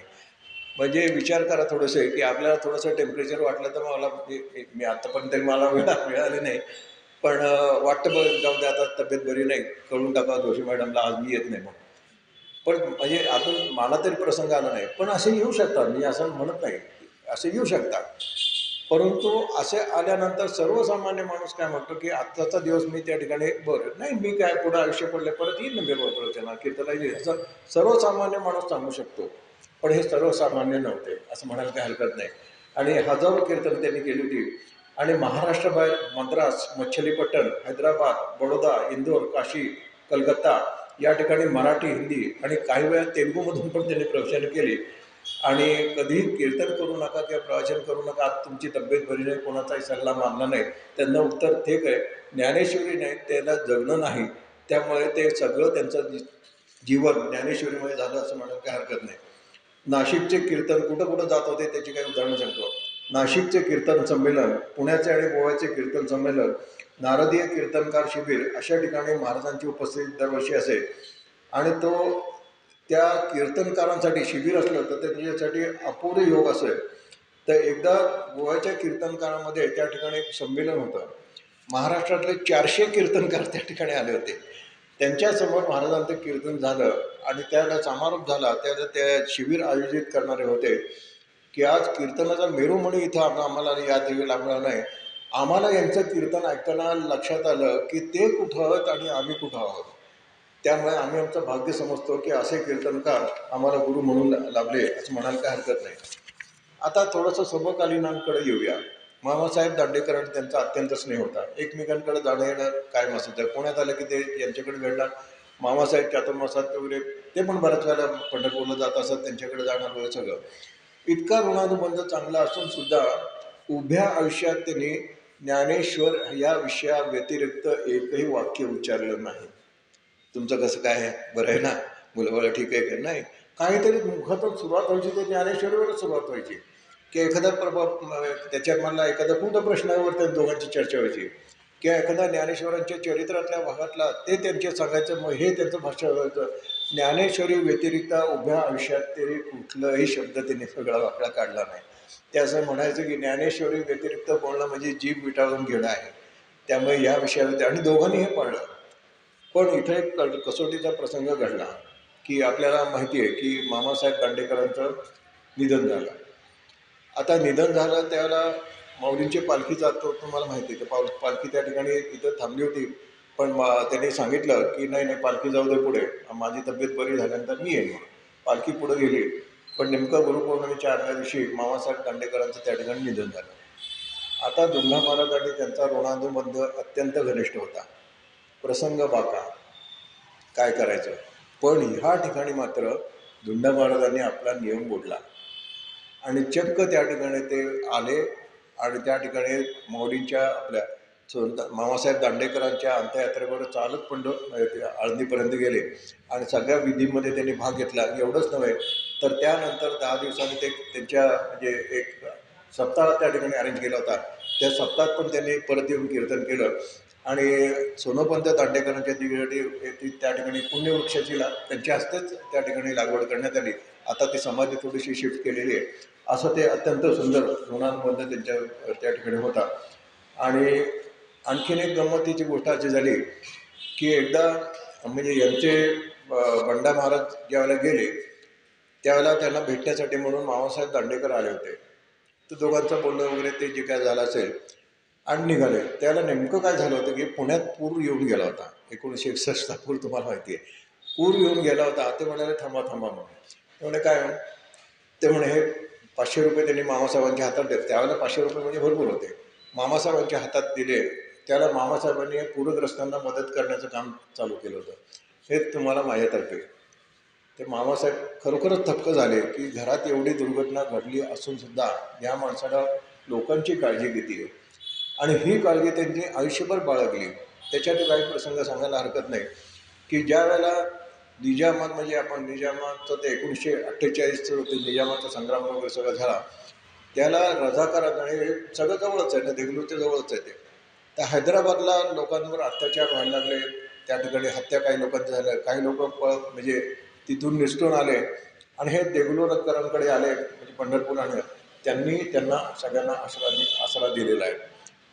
म्हणजे विचार करा थोडंसं की आपल्याला थोडंसं टेम्परेचर वाटलं तर मला मी आत्तापर्यंत तरी मला मिळाले नाही, पण वाटतं बघ जाऊ दे आता तब्येत बरी नाही, कळून टाका जोशी मॅडमला आज मी येत नाही म्हणून. पण म्हणजे अजून मला तरी प्रसंग आला नाही, पण असे येऊ शकतात, मी असं म्हणत नाही, असे येऊ शकतात. परंतु असे आल्यानंतर सर्वसामान्य माणूस काय म्हणतो की आत्ताचा दिवस मी त्या ठिकाणी बरं नाही, मी काय पुढं आयुष्य पडले परत येईल ना बरोबर प्रवचना कीर्तनाला येईल, असं सर्वसामान्य माणूस सांगू शकतो. पण हे सर्वसामान्य नव्हते असं म्हणायला काही हरकत नाही. आणि हजारो कीर्तन त्यांनी केली होती. आणि महाराष्ट्राबाहेर मद्रास, मच्छलीपट्टण, हैदराबाद, बडोदा, इंदोर, काशी, कलकत्ता या ठिकाणी मराठी, हिंदी आणि काही वेळा तेलुगूमधून पण त्यांनी प्रवचन केली. आणि कधीही कीर्तन करू नका किंवा प्रवचन करू नका, आज तुमची तब्येत बरी नाही, कोणाचाही सल्ला मानला नाही. त्यांना उत्तर ठीक आहे, ज्ञानेश्वरी नाही त्याला जगणं नाही, त्यामुळे ते सगळं त्यांचं जीवन ज्ञानेश्वरीमुळे झालं असं म्हणायला काही हरकत नाही. नाशिकचे कीर्तन कुठं कुठं जात होते त्याची काही उदाहरणं सांगतो. नाशिकचे कीर्तन संमेलन, पुण्याचे आणि गोव्याचे कीर्तन संमेलन, नारदीय कीर्तनकार शिबिर अशा ठिकाणी महाराजांची उपस्थिती दरवर्षी असे. आणि तो त्या कीर्तनकारांसाठी शिबिर असलं तर त्याच्यासाठी अपुरे योग असेल. तर एकदा गोव्याच्या कीर्तनकारांमध्ये त्या ठिकाणी एक संमेलन होतं. महाराष्ट्रातले 400 कीर्तनकार त्या ठिकाणी आले होते. त्यांच्यासमोर महाराजांचं कीर्तन झालं आणि त्याला समारोप झाला. त्याला त्या शिबिर आयोजित करणारे होते की आज कीर्तनाचा मेरुमणी इथं आम्हाला या देवी लागणार नाही. आम्हाला यांचं कीर्तन ऐकताना लक्षात आलं की ते कुठं आहोत आणि आम्ही कुठं आहोत. त्यामुळे आम्ही आमचं भाग्य समजतो की असे कीर्तनकार आम्हाला गुरु म्हणून लाभले असं म्हणायला काही हरकत नाही. आता थोडंसं समकालीनांकडे येऊया. मामासाहेब दांडेकर आणि त्यांचा अत्यंत स्नेह होता, एकमेकांकडे जाणं येणं कायम असायचं. पुण्यात आलं की ते यांच्याकडे घडला. मामासाहेब चातुर्मासात वगैरे ते पण बऱ्याच वेळेला पंढरपूरला जात असत, त्यांच्याकडे जाणार वगैरे सगळं. इतका ऋणानुबंध चांगला असून सुद्धा उभ्या आयुष्यात त्यांनी ज्ञानेश्वर या विषयाव्यतिरिक्त एकही वाक्य उच्चारलं नाही. तुमचं कसं काय आहे, बरं आहे ना, मुलं ठीक आहे का नाही, काहीतरी मुखातून सुरुवात व्हायची ते ज्ञानेश्वरीवरच सुरुवात व्हायची. की एखादा त्याच्यात मला एखादा कुठं प्रश्नावर त्या दोघांची चर्चा व्हायची किंवा एखादा ज्ञानेश्वरांच्या चरित्रातल्या भागातला ते त्यांचे सांगायचं, मग हे त्यांचं भाष्य व्हायचं. ज्ञानेश्वरी व्यतिरिक्त उभ्या आयुष्यात ते कुठलाही शब्द त्यांनी सगळा वाकडा काढला नाही. ते असं म्हणायचं की ज्ञानेश्वरी व्यतिरिक्त बोलणं म्हणजे जीभ विटाळून घेणं आहे. त्यामुळे या विषयावर आणि दोघांनी हे पाळलं. पण इथे एक कसोटीचा प्रसंग घडला की आपल्याला माहिती आहे की मामासाहेब दांडेकरांचं निधन झालं. आता निधन झालं त्यावेळेला माऊलींची पालखी जातो तुम्हाला माहिती आहे, तर पालखी त्या ठिकाणी इथं थांबली होती. पण त्यांनी सांगितलं की नाही नाही, पालखी जाऊ दे पुढे, माझी तब्येत बरी झाल्यानंतर मी येईन म्हणून. पालखी पुढे गेली, पण नेमकं गुरुपौर्णिमेच्या आदल्या दिवशी मामासाहेब दांडेकरांचं त्या ठिकाणी निधन झालं. आता दुंडा महाराज आणि त्यांचा ऋणानुबंध अत्यंत घनिष्ठ होता. प्रसंग बाका, काय करायचं. पण ह्या ठिकाणी मात्र दुंडा महाराजांनी आपला नियम मोडला आणि चक्क त्या ठिकाणी ते आले आणि त्या ठिकाणी माऊलींच्या आपल्या मामासाहेब दांडेकरांच्या अंत्ययात्रेवर चालत आळंदीपर्यंत गेले आणि सगळ्या विधीमध्ये त्यांनी भाग घेतला. एवढंच नव्हे तर त्यानंतर 10 दिवसांनी ते त्यांच्या म्हणजे एक सप्ताह त्या ठिकाणी अरेंज केला होता. त्या सप्ताहात पण त्यांनी परत येऊन कीर्तन केलं आणि सोनोपंत दांडेकरांच्या त्या ठिकाणी पुण्यवृक्षाची त्यांच्या हस्तेच त्या ठिकाणी लागवड करण्यात आली. आता ती समाधी थोडीशी शिफ्ट केलेली आहे. असं ते अत्यंत सुंदर ऋणानुबंध त्यांच्या त्या ठिकाणी होता. आणि आणखीन एक गंमतीची गोष्ट अशी झाली की एकदा म्हणजे यांचे बंडा महाराज ज्यावेळेला गेले त्यावेळेला त्यांना भेटण्यासाठी म्हणून मामासाहेब दांडेकर आले होते. तर दोघांचं बोलणं वगैरे ते जे काय झालं असेल आणि निघाले. त्याला नेमकं काय झालं होतं की पुण्यात पूर येऊन गेला होता. 1961चा पूर तुम्हाला माहिती आहे. पूर येऊन गेला होता. ते म्हणाले थांबा थांबा म्हणून. ते म्हणे काय, ते म्हणे हे 500 रुपये त्यांनी मामासाहेबांच्या हातात देत. त्यावेळेला 500 रुपये म्हणजे भरपूर होते. मामासाहेबांच्या हातात दिले. त्याला मामासाहेबांनी पूरग्रस्तांना मदत करण्याचं काम चालू केलं होतं. हे तुम्हाला माझ्यातर्फे. ते मामासाहेब खरोखरच थक्क झाले की घरात एवढी दुर्घटना घडली असूनसुद्धा या माणसाला लोकांची काळजी घेते आहे आणि ही काळजी त्यांनी आयुष्यभर बाळगली. त्याच्यात काही प्रसंग सांगायला हरकत नाही की ज्या वेळेला निजामात म्हणजे आपण निजामाचं ते 1948चं ते निजामाचा संग्राम वगैरे सगळं झाला, त्याला रझाकार आणि सगळं जवळच आहे ना, देगलूरच्या जवळच आहे ते. तर हैदराबादला लोकांवर अत्याचार व्हायला लागले. त्या ठिकाणी हत्या काही लोकांचं झालं. काही लोक म्हणजे तिथून निसटून आले आणि हे देगलूरकरांकडे आले म्हणजे पंढरपूर आणि त्यांनी त्यांना सगळ्यांना आसरा दिलेला आहे.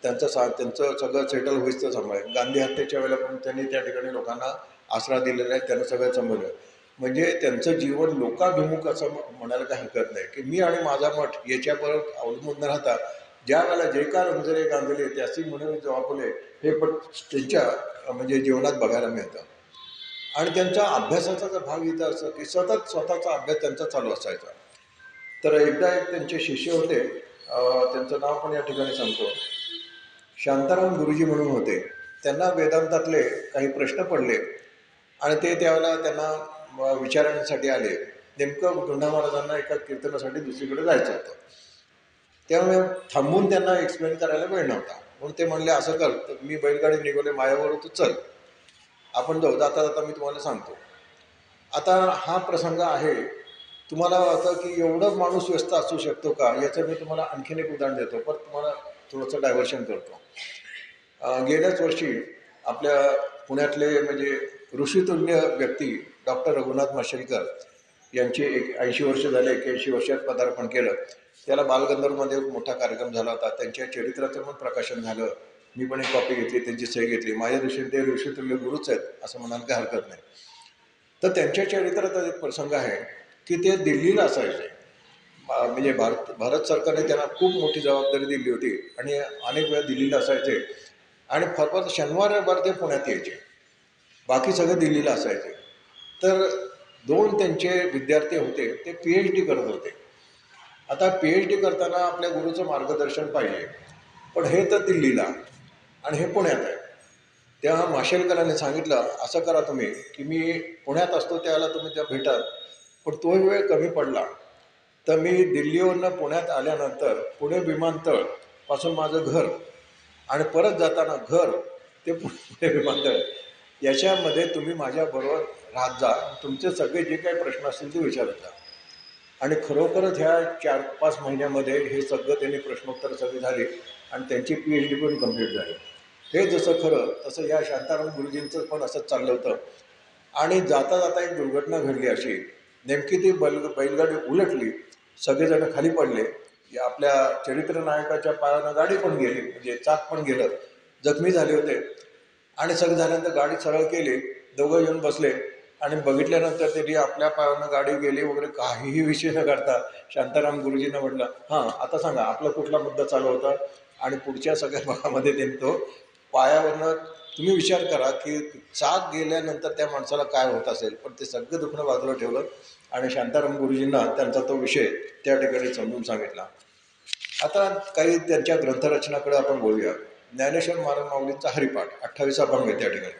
त्यांचं सगळं सेटल होईचं सांभाळ. गांधी हत्येच्या वेळेला पण त्यांनी त्या ठिकाणी लोकांना आसरा दिलेला आहे. त्यांना सगळं सांभाळलं. म्हणजे त्यांचं जीवन लोकाभिमुख असं म्हणायला काही हरकत नाही की मी आणि माझा मठ याच्यावर अवलंबून न राहता ज्या वेळेला जे का रंजले गांजले त्याची म्हणून जबाबले हे पण त्यांच्या म्हणजे जीवनात बघायला मिळतं. आणि त्यांचा अभ्यासाचा जर भाग इथं असं की सतत स्वतःचा अभ्यास त्यांचा चालू असायचा. तर एकदा एक त्यांचे शिष्य होते, त्यांचं नाव पण या ठिकाणी सांगतो, शांताराम गुरुजी म्हणून होते. त्यांना वेदांतातले काही प्रश्न पडले आणि ते त्यावेळेला त्यांना विचारण्यासाठी आले. नेमकं धोंडा महाराजांना एका कीर्तनासाठी दुसरीकडे जायचं होतं. त्यामुळे थांबून त्यांना एक्सप्लेन करायला वेळ नव्हता. म्हणून ते म्हणले असं कर, तर मी बैलगाडी निघवले माझ्यावर, तू चल आपण जाऊ, जाता जाता मी तुम्हाला सांगतो. आता हा प्रसंग आहे. तुम्हाला वाटतं की एवढं माणूस व्यस्त असू शकतो का, याचं मी तुम्हाला आणखीन एक उदाहरण देतो, पण तुम्हाला थोडंसं डायव्हर्शन करतो. गेल्याच वर्षी आपल्या पुण्यातले म्हणजे ऋषितुल्य व्यक्ती डॉक्टर रघुनाथ माशेलकर यांचे 80 वर्ष झाले. 81 वर्षात पदार्पण केलं. त्याला बालगंधर्वमध्ये मोठा कार्यक्रम झाला होता. त्यांच्या चरित्राचं पण प्रकाशन झालं. मी पण एक कॉपी घेतली, त्यांची सही घेतली. माझ्या दृष्टीने ते ऋषितुल्य गुरुच आहेत असं म्हणायला काही हरकत नाही. तर त्यांच्या चरित्राचा एक प्रसंग आहे की ते दिल्लीला असायचे. म्हणजे भारत सरकारने त्यांना खूप मोठी जबाबदारी दिली होती आणि अनेक वेळा दिल्लीला असायचे आणि फक्त शनिवार रविवार ते पुण्यात यायचे. बाकी सगळं दिल्लीला असायचे. तर 2 त्यांचे विद्यार्थी होते, ते PhD करत होते. आता PhD करताना आपल्या गुरुचं मार्गदर्शन पाहिजे, पण हे तर दिल्लीला आणि हे पुण्यात आहे. तेव्हा माशेलकरांनी सांगितलं असं करा तुम्ही की मी पुण्यात असतो त्यावेळेला तुम्ही त्या भेटाल, पण तो वेळ कमी पडला तर मी दिल्लीवरनं पुण्यात आल्यानंतर पुणे विमानतळ पासून माझं घर आणि परत जाताना घर ते पुणे विमानतळ याच्यामध्ये तुम्ही माझ्याबरोबर राहत जा. तुमचे सगळे जे काही प्रश्न असतील ते विचारत जा. आणि खरोखरच ह्या 4-5 महिन्यामध्ये हे सगळं त्यांनी प्रश्नोत्तर सगळी झाली आणि त्यांची PhD पण कंप्लीट झाली. हे जसं खरं तसं या शांताराम गुरुजींचं पण असंच चाललं होतं. आणि जाता जाता एक दुर्घटना घडली अशी. नेमकी ती बैलगाडी उलटली. सगळेजण खाली पडले. आपल्या चरित्रनायकाच्या पायानं गाडी पण गेली, म्हणजे चाक पण गेलं. जखमी झाले होते आणि सगळं झाल्यानंतर गाडी सरळ केली. दोघं येऊन बसले आणि बघितल्यानंतर त्यांनी आपल्या पायानं गाडी गेली वगैरे काहीही विषय न करता शांताराम गुरुजींना म्हटलं, हां आता सांगा आपला कुठला मुद्दा चालू होता. आणि पुढच्या सगळ्या भागामध्ये त्यांनी तो पायावरनं तुम्ही विचार करा की चाक गेल्यानंतर त्या माणसाला काय होत असेल, पण ते सगळं दुखणं बाजूला ठेवलं आणि शांताराम गुरुजींना त्यांचा तो विषय त्या ठिकाणी समजून सांगितला. आता काही त्यांच्या ग्रंथरचनाकडे आपण बोलूया. ज्ञानेश्वर महाराज माऊलींचा हरिपाठ 28 अभंग आहे त्या ठिकाणी.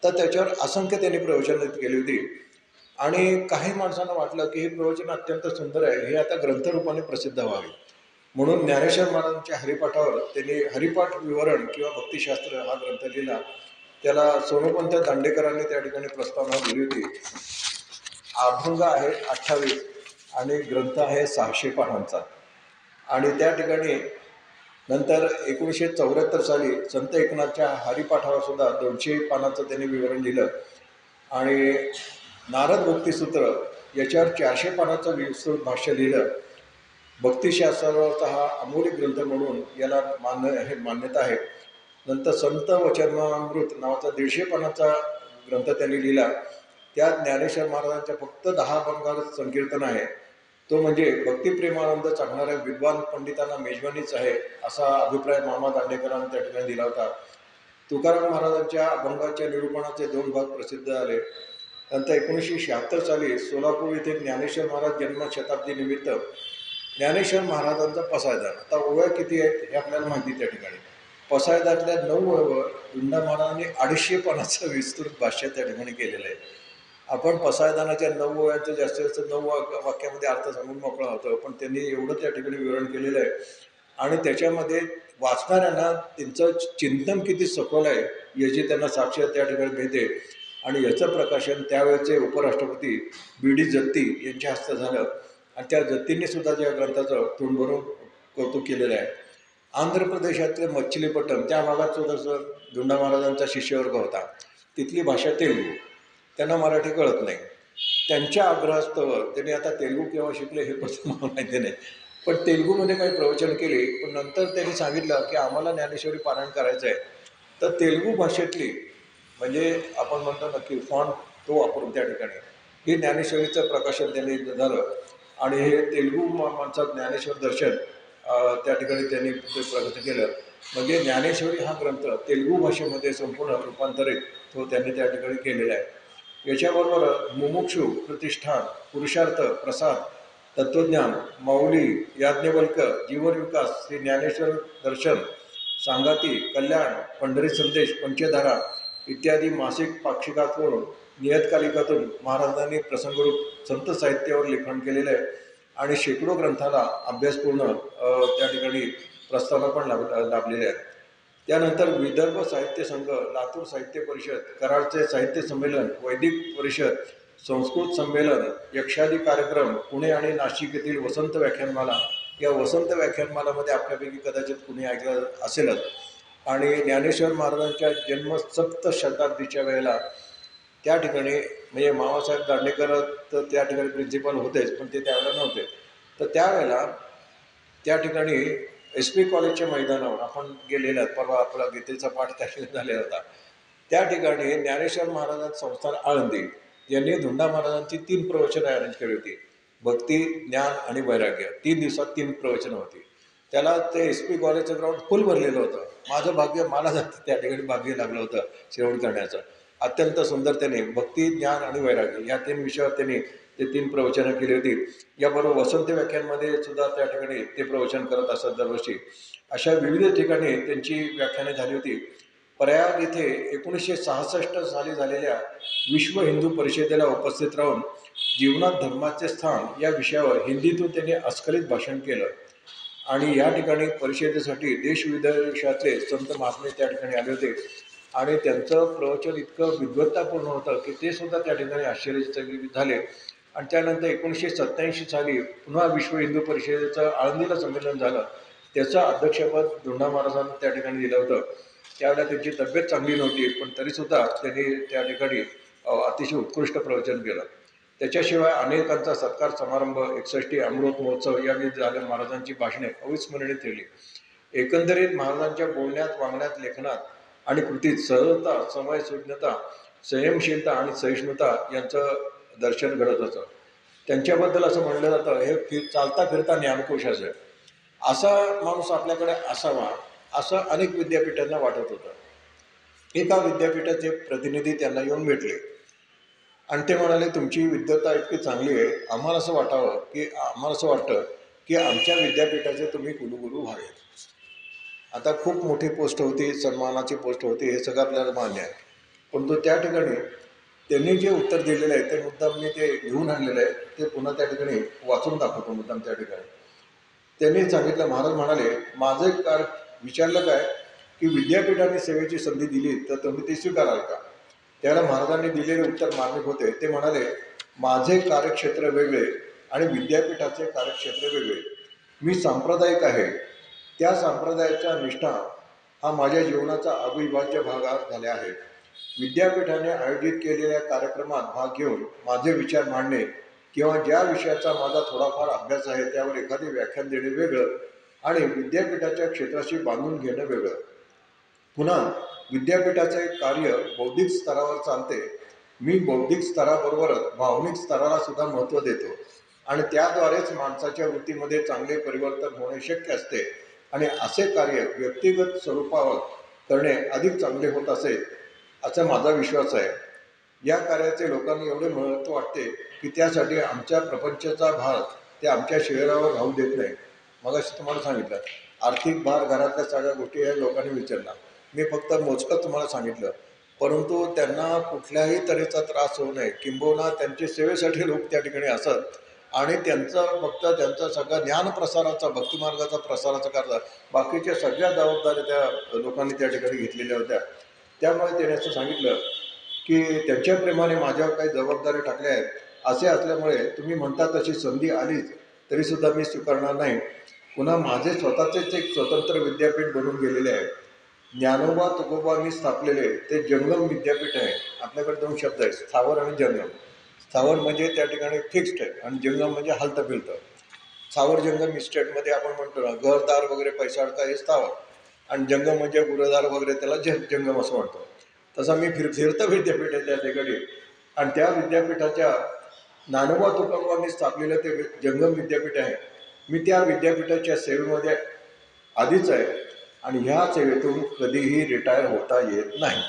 तर त्याच्यावर असंख्य त्यांनी प्रवचनं केली होती आणि काही माणसांना वाटलं की हे प्रवचन अत्यंत सुंदर आहे, हे आता ग्रंथरूपाने प्रसिद्ध व्हावे, म्हणून ज्ञानेश्वर महाराजांच्या हरिपाठावर त्यांनी हरिपाठ विवरण किंवा भक्तिशास्त्र हा ग्रंथ लिहिला. त्याला सोनोपंत दांडेकरांनी त्या ठिकाणी प्रस्तावना दिली होती. अभंग आहे 28 आणि ग्रंथ आहे 600 पानांचा. आणि त्या ठिकाणी नंतर 1974 साली संत एकनाथच्या हरिपाठावर सुद्धा 200 पानाचं त्यांनी विवरण दिलं आणि नारद भक्तिसूत्र याच्यावर 400 पानाचं विस्तृत भाष्य लिहिलं. भक्तिशास्त्राचा हा अमूल्य ग्रंथ म्हणून याला मान्यता आहे. नंतर संत वचनामृत नावाचा 150 पानाचा ग्रंथ त्यांनी लिहिला. त्यात ज्ञानेश्वर महाराजांच्या फक्त 10 अभंगावर संकीर्तन आहे. तो म्हणजे भक्तिप्रेमानंद चालणाऱ्या विद्वान पंडितांना मेजवानीच आहे, असा अभिप्राय मामा दांडेकरांनी त्या ठिकाणी दिला होता. तुकाराम महाराजांच्या अभंगाच्या निरूपणाचे 2 भाग प्रसिद्ध झाले. नंतर 1976 साली सोलापूर येथे ज्ञानेश्वर महाराज जन्मशताब्दी निमित्त ज्ञानेश्वर महाराजांचा पसायदान. आता ओव्या किती आहेत हे आपल्याला माहिती. त्या ठिकाणी पसायदातल्या 9 ओव्यावर धुंडा महाराजांनी 250 पानाचं विस्तृत भाष्य त्या ठिकाणी केलेलं आहे. आपण पसायदानाच्या 9 ओव्यांचं जास्तीत जास्त 9 वाक्यामध्ये अर्थ सांगून मोकळा होतो, पण त्यांनी एवढं त्या ठिकाणी विवरण केलेलं आहे आणि त्याच्यामध्ये वाचणाऱ्यांना त्यांचं चिंतन किती सखोल आहे याची त्यांना साक्ष त्या ठिकाणी मिळते. आणि याचं प्रकाशन त्यावेळेचे उपराष्ट्रपती बी.डी. जत्ती यांच्या हस्ते झालं आणि त्या जत्तींनी सुद्धा या ग्रंथाचं तोंड भरून कौतुक केलेलं आहे. आंध्र प्रदेशातले मच्छलीपट्टम त्या भागात सुद्धा धुंडा महाराजांचा शिष्यवर्ग होता. तिथली भाषा तेलुगू, त्यांना मराठी कळत नाही. त्यांच्या आग्रहास्तव त्यांनी आता तेलुगू केव्हा शिकले हे पण मला माहिती नाही, पण तेलुगूमध्ये काही प्रवचन केले. पण नंतर त्यांनी सांगितलं की आम्हाला ज्ञानेश्वरी पारायण करायचं आहे, तर तेलुगू भाषेतली म्हणजे आपण म्हणतो ना की फॉन्ट तो वापरून त्या ठिकाणी हे ज्ञानेश्वरीचं प्रकाशन त्यांनी झालं आणि हे तेलुगू माणसात ज्ञानेश्वर दर्शन त्या ठिकाणी त्यांनी प्रगत केलं. म्हणजे ज्ञानेश्वरी हा ग्रंथ तेलुगू भाषेमध्ये संपूर्ण रूपांतरित तो त्यांनी त्या ठिकाणी केलेला आहे. याच्याबरोबर मुमुक्षु, प्रतिष्ठान, पुरुषार्थ, प्रसाद, तत्त्वज्ञान, माऊली, याज्ञवल्क, जीवनविकास, श्री ज्ञानेश्वर दर्शन, सांगाती, कल्याण, पंढरी संदेश, पंचधारा इत्यादी मासिक पाक्षिकातून नियतकालिकातून महाराजांनी प्रसंगरूप संत साहित्यावर लेखन केलेलं आहे आणि शेकडो ग्रंथाला अभ्यासपूर्ण त्या ठिकाणी प्रस्तावना पण लाभलेल्या आहेत. त्यानंतर विदर्भ साहित्य संघ, लातूर साहित्य परिषद, कराडचे साहित्य संमेलन, वैदिक परिषद, संस्कृत संमेलन, यक्षादी कार्यक्रम, पुणे आणि नाशिक येथील वसंत व्याख्यानमाला. या वसंत व्याख्यानमालामध्ये आपल्यापैकी कदाचित कुणी ऐकलं असेलच. आणि ज्ञानेश्वर महाराजांच्या जन्मसप्तशताब्दीच्या वेळेला त्या ठिकाणी म्हणजे मामासाहेब दांडेकर तर त्या ठिकाणी प्रिन्सिपल होतेच, पण ते त्यावेळेला नव्हते. तर त्यावेळेला त्या ठिकाणी SP कॉलेजच्या मैदानावर आपण गेलेल्या आहेत. परवा आपला गीतेचा पाठ त्या ठिकाणी झालेला होता. त्या ठिकाणी ज्ञानेश्वर महाराज संस्थान आळंदी यांनी धुंडा महाराजांची 3 प्रवचनं अरेंज केली होती. भक्ती, ज्ञान आणि वैराग्य. 3 दिवसात 3 प्रवचनं होती. त्याला ते SP कॉलेजचं ग्राउंड फुल भरलेलं होतं. माझं भाग्य, मला त्या ठिकाणी भाग्य लागलं होतं श्रवण करण्याचं. अत्यंत सुंदर त्याने भक्ती, ज्ञान आणि वैराग्य या 3 विषयावर त्यांनी ते 3 प्रवचनं केली होती. याबरोबर वसंत व्याख्यानमध्ये सुद्धा त्या ठिकाणी ते प्रवचन करत असत दरवर्षी. अशा विविध ठिकाणी त्यांची व्याख्याने झाली होती. प्रयाग येथे 1966 साली झालेल्या विश्व हिंदू परिषदेला उपस्थित राहून जीवनात धर्माचे स्थान या विषयावर हिंदीतून त्यांनी अस्खलित भाषण केलं आणि या ठिकाणी परिषदेसाठी देशविदेशातले संत महात्मे त्या ठिकाणी आले होते आणि त्यांचं प्रवचन इतकं विद्वत्तापूर्ण होतं की ते सुद्धा त्या ठिकाणी आश्चर्यचकित झाले. आणि त्यानंतर 1987 साली पुन्हा विश्व हिंदू परिषदेचं आळंदीला संमेलन झालं. त्याचं अध्यक्षपद धुंडा महाराजांनी त्या ठिकाणी दिलं होतं. त्यावेळेला त्यांची तब्येत चांगली नव्हती, पण तरीसुद्धा त्यांनी त्या ठिकाणी अतिशय उत्कृष्ट प्रवचन केलं. त्याच्याशिवाय अनेकांचा सत्कार समारंभ, 61 अमृत महोत्सव यावेळी झाल्या महाराजांची भाषणे अविस्मरणीय ठरली. एकंदरीत महाराजांच्या बोलण्यात, वागण्यात, लेखनात आणि कृतीत सहजता, समयसूज्ञता, संयमशीलता आणि सहिष्णुता यांचं दर्शन घडत होतं. त्यांच्याबद्दल असं म्हणलं जातं, हे चालता फिरता ज्ञानकोश असेल. असा माणूस आपल्याकडे असावा असं अनेक विद्यापीठांना वाटत होतं. एका विद्यापीठाचे प्रतिनिधी त्यांना येऊन भेटले आणि ते म्हणाले, तुमची विद्वत्ता इतकी चांगली आहे, आम्हाला असं वाटतं की आमच्या विद्यापीठाचे तुम्ही कुलगुरू व्हावे. आता खूप मोठी पोस्ट होती, सन्मानाची पोस्ट होती, हे सगळं आपल्याला मान्य आहे. परंतु त्या ठिकाणी त्यांनी जे उत्तर दिलेलं आहे ते मुद्दाम मी ते घेऊन आणलेलं आहे, ते पुन्हा त्या ठिकाणी वाचून दाखवतो मुद्दाम त्या ठिकाणी. त्यांनी सांगितलं, महाराज म्हणाले, माझं विचारलं काय की विद्यापीठाने सेवेची संधी दिली तर तुम्ही ती स्वीकाराल का? त्याला महाराजांनी दिलेले उत्तर मार्मिक होते. ते म्हणाले, माझे कार्यक्षेत्र वेगळे आणि विद्यापीठाचे कार्यक्षेत्र वेगळे. मी सांप्रदायिक आहे, त्या संप्रदायाचा निष्ठा हा माझ्या जीवनाचा अविभाज्य भाग झाले आहे. विद्यापीठाने आयोजित केलेल्या कार्यक्रमात भाग घेऊन माझे विचार मांडणे किंवा ज्या विषयाचा माझा थोडाफार अभ्यास आहे त्यावर एखादे व्याख्यान देणे वेगळं आणि विद्यापीठाच्या क्षेत्राशी बांधून घेणं वेगळं. पुन्हा विद्यापीठाचे कार्य बौद्धिक स्तरावर चालते. मी बौद्धिक स्तराबरोबरच भावनिक स्तराला सुद्धा महत्त्व देतो आणि त्याद्वारेच माणसाच्या वृत्तीमध्ये चांगले परिवर्तन होणे शक्य असते आणि असे कार्य व्यक्तिगत स्वरूपावर करणे अधिक चांगले होत असेल असा माझा विश्वास आहे. या कार्याचे लोकांना एवढे महत्त्व वाटते की त्यासाठी आमच्या प्रपंचाचा भार ते आमच्या शरीरावर राहू देत नाही. मगाशी तुम्हाला सांगितलं, आर्थिक भार, घरातल्या सगळ्या गोष्टी या लोकांनी विचारला. मी फक्त मोजकं तुम्हाला सांगितलं, परंतु त्यांना कुठल्याही तऱ्हेचा त्रास होऊ नये, किंबहुना त्यांच्या सेवेसाठी लोक त्या ठिकाणी असत आणि त्यांचा सगळा ज्ञानप्रसाराचा, भक्तिमार्गाचा प्रसाराचा करतात. बाकीच्या सगळ्या जबाबदाऱ्या त्या लोकांनी त्या ठिकाणी घेतलेल्या होत्या. त्यामुळे त्याने असं सांगितलं की त्यांच्या प्रेमाने माझ्यावर काही जबाबदाऱ्या टाकल्या आहेत. असे असल्यामुळे तुम्ही म्हणता तशी संधी आलीच तरीसुद्धा मी स्वीकारणार नाही. पुन्हा माझे स्वतःचेच एक स्वतंत्र विद्यापीठ बनून गेलेले आहे. ज्ञानोबा तुकोबांनी स्थापलेले ते जंगम विद्यापीठ आहे. आपल्याकडे दोन शब्द आहेत, स्थावर आणि जंगम. स्थावर म्हणजे त्या ठिकाणी फिक्स्ड आहे आणि जंगम म्हणजे हलतं फिरतं. स्थावर जंगम इस्टेटमध्ये आपण म्हणतो ना, घरदार वगैरे पैसा अडका हे स्थावर, आणि जंगम म्हणजे गुरदार वगैरे त्याला जंगम असं म्हणतो. तसा मी फिरतं विद्यापीठ आहे त्या ठिकाणी आणि त्या विद्यापीठाच्या ज्ञानोबा तुकोबांनी स्थापलेलं ते जंगम विद्यापीठ आहे. मी त्या विद्यापीठाच्या सेवेमध्ये आधीच आहे आणि ह्या सेवेतून कधीही रिटायर होता येत नाही.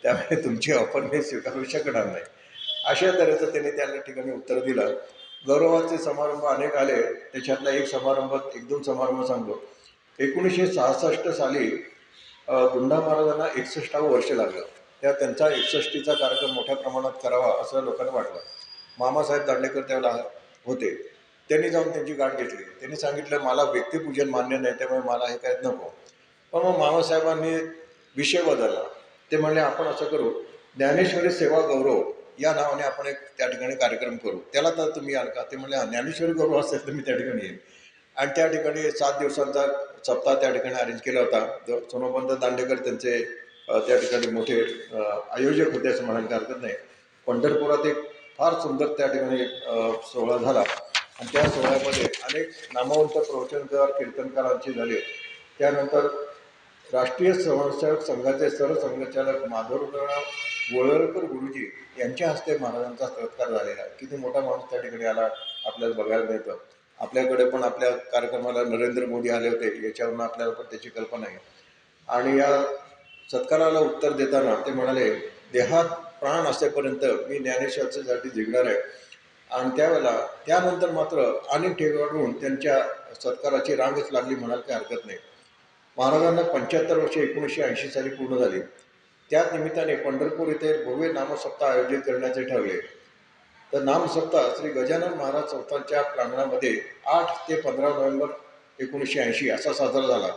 त्यामुळे तुमची ऑफर मी स्वीकारू शकणार नाही. अशा तऱ्हेचं त्यांनी त्या ठिकाणी उत्तर दिलं. गौरवाचे समारंभ अनेक आले, त्याच्यातला एक दोन समारंभ सांगतो. 1966 साली दुंडा महाराजांना 61वं वर्ष लागलं. त्यांचा 61चा कार्यक्रम मोठ्या प्रमाणात करावा असं लोकांना वाटलं. मामासाहेब दांडेकर त्यावेळेला होते. त्यांनी जाऊन त्यांची गाठ घेतली. त्यांनी सांगितलं, मला व्यक्तिपूजन मान्य नाही, त्यामुळे मला हे काय नको. पण मग मामासाहेबांनी विषय बदलला. ते म्हणले, आपण असं करू, ज्ञानेश्वरी सेवा गौरव या नावाने आपण एक त्या ठिकाणी कार्यक्रम करू. त्याला तर तुम्ही याल का? ते म्हणले, ज्ञानेश्वरी गौरव असेल तर मी त्या ठिकाणी येईल. आणि त्या ठिकाणी 7 दिवसांचा सप्ताह त्या ठिकाणी अरेंज केला होता. सोनोपंत दांडेकर त्यांचे त्या ठिकाणी मोठे आयोजक होते असं म्हणायला हरकत नाही. पंढरपुरात एक फार सुंदर त्या ठिकाणी सोहळा झाला आणि त्या सोहळ्यामध्ये अनेक नामवंत प्रवचनकार, कीर्तनकारांचे झाले. त्यानंतर राष्ट्रीय स्वयंसेवक संघाचे सरसंघचालक माधवराव गोळवलकर गुरुजी यांच्या हस्ते महाराजांचा सत्कार झालेला. किती मोठा माणूस त्या ठिकाणी आला आपल्याला बघायला मिळतं. आपल्याकडे पण आपल्या कार्यक्रमाला नरेंद्र मोदी आले होते, याच्यावरून आपल्याला पण त्याची कल्पना आहे. आणि या सत्काराला उत्तर देताना ते म्हणाले, देहात प्राण असेपर्यंत मी ज्ञानेश्वरासाठी जिंकणार आहे. आणि त्यानंतर मात्र अनेक ठिकाणून त्यांच्या सत्काराची रांगच लागली म्हणाल काही हरकत नाही. महाराजांना 75 वर्षे 1980 साली पूर्ण झाली. त्या निमित्ताने पंढरपूर येथे भव्य नामसप्ताह आयोजित करण्याचे ठरले. तर नामसप्ताह श्री गजानन महाराज संस्थांच्या प्रांगणामध्ये 8 ते 15 नोव्हेंबर 1980 असा साजरा झाला.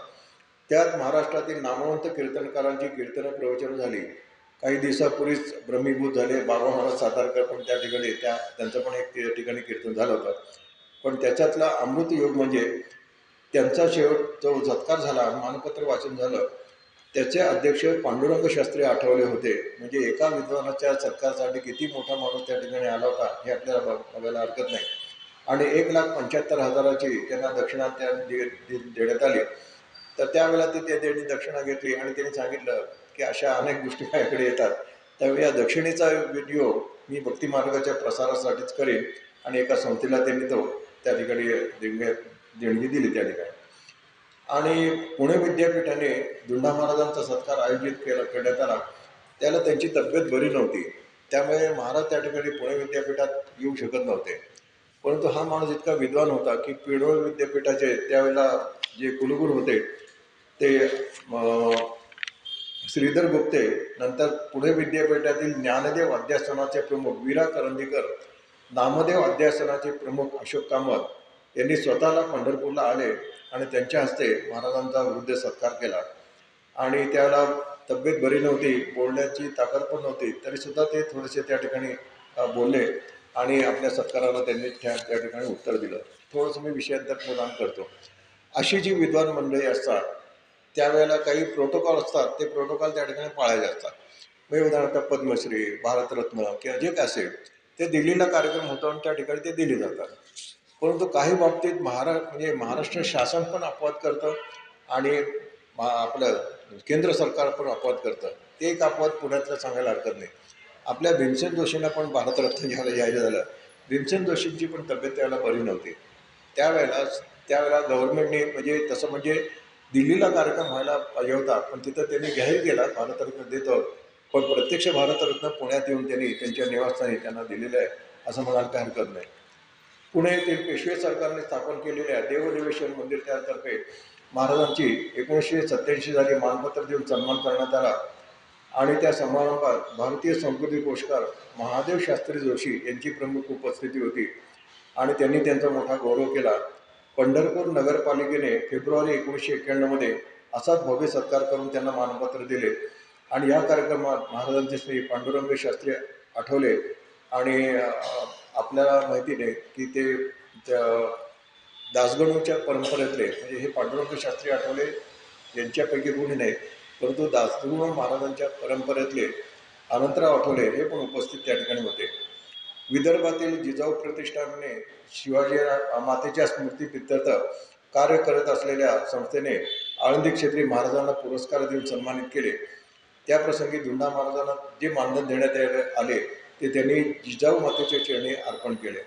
त्यात महाराष्ट्रातील नामवंत कीर्तनकारांची कीर्तन प्रवचन झाली. काही दिवसापूर्वीच ब्रह्मीभूत झाले बाबा महाराज सातारकर पण त्या ठिकाणी त्यांचं पण एक ठिकाणी कीर्तन झालं होतं. पण त्याच्यातला अमृत योग म्हणजे त्यांचा शेवट जो सत्कार झाला, मानपत्र वाचन झालं, त्याचे अध्यक्ष पांडुरंग शास्त्री आठवले होते. म्हणजे एका विद्वानाच्या सत्कारासाठी किती मोठा माणूस त्या ठिकाणी आला होता हे आपल्याला बघायला हरकत नाही. आणि 1,75,000 त्यांना दक्षिणा देण्यात आली. तर त्यावेळेला ते त्यांनी दक्षिणा घेतली आणि त्यांनी सांगितलं की अशा अनेक गोष्टी माझ्याकडे येतात, त्यावेळी या दक्षिणेचा व्हिडिओ मी भक्तिमार्गाच्या प्रसारासाठीच करेन. आणि एका संस्थेला त्यांनी तो त्या ठिकाणी देणगी दिली त्या ठिकाणी. आणि पुणे विद्यापीठाने दुंडा महाराजांचा सत्कार आयोजित करण्यात आला. त्याला त्यांची तब्येत बरी नव्हती, त्यामुळे महाराज त्या ठिकाणी पुणे विद्यापीठात येऊ शकत नव्हते. परंतु हा माणूस इतका विद्वान होता की पिळोळ विद्यापीठाचे त्यावेळेला जे कुलगुरू होते ते श्रीधर गुप्ते, नंतर पुणे विद्यापीठातील ज्ञानदेव अध्यासनाचे प्रमुख वीरा करंदीकर, नामदेव अध्यासनाचे प्रमुख अशोक कामत यांनी स्वतःला पंढरपूरला आले आणि त्यांच्या हस्ते महाराजांचा वृद्ध सत्कार केला. आणि त्याला तब्येत बरी नव्हती, बोलण्याची ताकद पण नव्हती, तरीसुद्धा ते थोडेसे त्या ठिकाणी बोलले आणि आपल्या सत्काराला त्यांनी त्या ठिकाणी उत्तर दिलं. थोडंसं मी विषयांतर प्रदान करतो. अशी जी विद्वान मंडळी असतात त्यावेळेला काही प्रोटोकॉल असतात, ते प्रोटोकॉल त्या ठिकाणी पाळायचे असतात. म्हणजे उदाहरणार्थ पद्मश्री, भारतरत्न किंवा जे काय असेल ते दिल्लीला कार्यक्रम होतो आणि त्या ठिकाणी ते दिले जातात. परंतु काही बाबतीत म्हणजे महाराष्ट्र शासन पण अपवाद करतं आणि आपलं केंद्र सरकार पण अपवाद करतं. ते एक अपवाद पुण्यातलं सांगायला हरकत नाही. आपल्या भीमसेन जोशींना पण भारतरत्न ज्यावेळेला जाहीर झालं, भीमसेन जोशींची पण तब्येत त्यावेळेला बरी नव्हती. त्यावेळेला गव्हर्नमेंटने म्हणजे दिल्लीला कार्यक्रम व्हायला पाहिजे होता, पण तिथं त्यांनी जाहीर केला भारतरत्न देतो, पण प्रत्यक्ष भारतरत्न पुण्यात येऊन त्यांनी त्यांच्या निवासस्थानी त्यांना दिलेलं आहे असं म्हणायला काही हरकत नाही. पुणे येथील पेशवे सरकारने स्थापन केलेल्या देवदेवेश्वर मंदिर त्यातर्फे महाराजांची 1987 साली मानपत्र देऊन सन्मान करण्यात आला आणि त्या समारंभात भारतीय संस्कृती कोषकार महादेव शास्त्री जोशी यांची प्रमुख उपस्थिती होती आणि त्यांनी त्यांचा मोठा गौरव केला. पंढरपूर नगरपालिकेने फेब्रुवारी 1991 असाच भव्य सत्कार करून त्यांना मानपत्र दिले आणि या कार्यक्रमात महाराजांचे श्री पांडुरंग शास्त्री आठवले आणि आपल्याला माहिती नाही की ते दासगणूच्या परंपरेतले म्हणजे हे पांडुरंग शास्त्री आठवले यांच्यापैकी कोणी नाही, परंतु दासगणू महाराजांच्या परंपरेतले अनंतराव आठवले हे पण उपस्थित त्या ठिकाणी होते. विदर्भातील जिजाऊ प्रतिष्ठानने शिवाजी मातेच्या स्मृतीप्रित्यर्थ कार्य करत असलेल्या संस्थेने आळंदी क्षेत्री महाराजांना पुरस्कार देऊन सन्मानित केले. त्याप्रसंगी धुंडा महाराजांना जे मानधन देण्यात आले ते त्यांनी जिजाऊ मातेच्या चरणी अर्पण केले.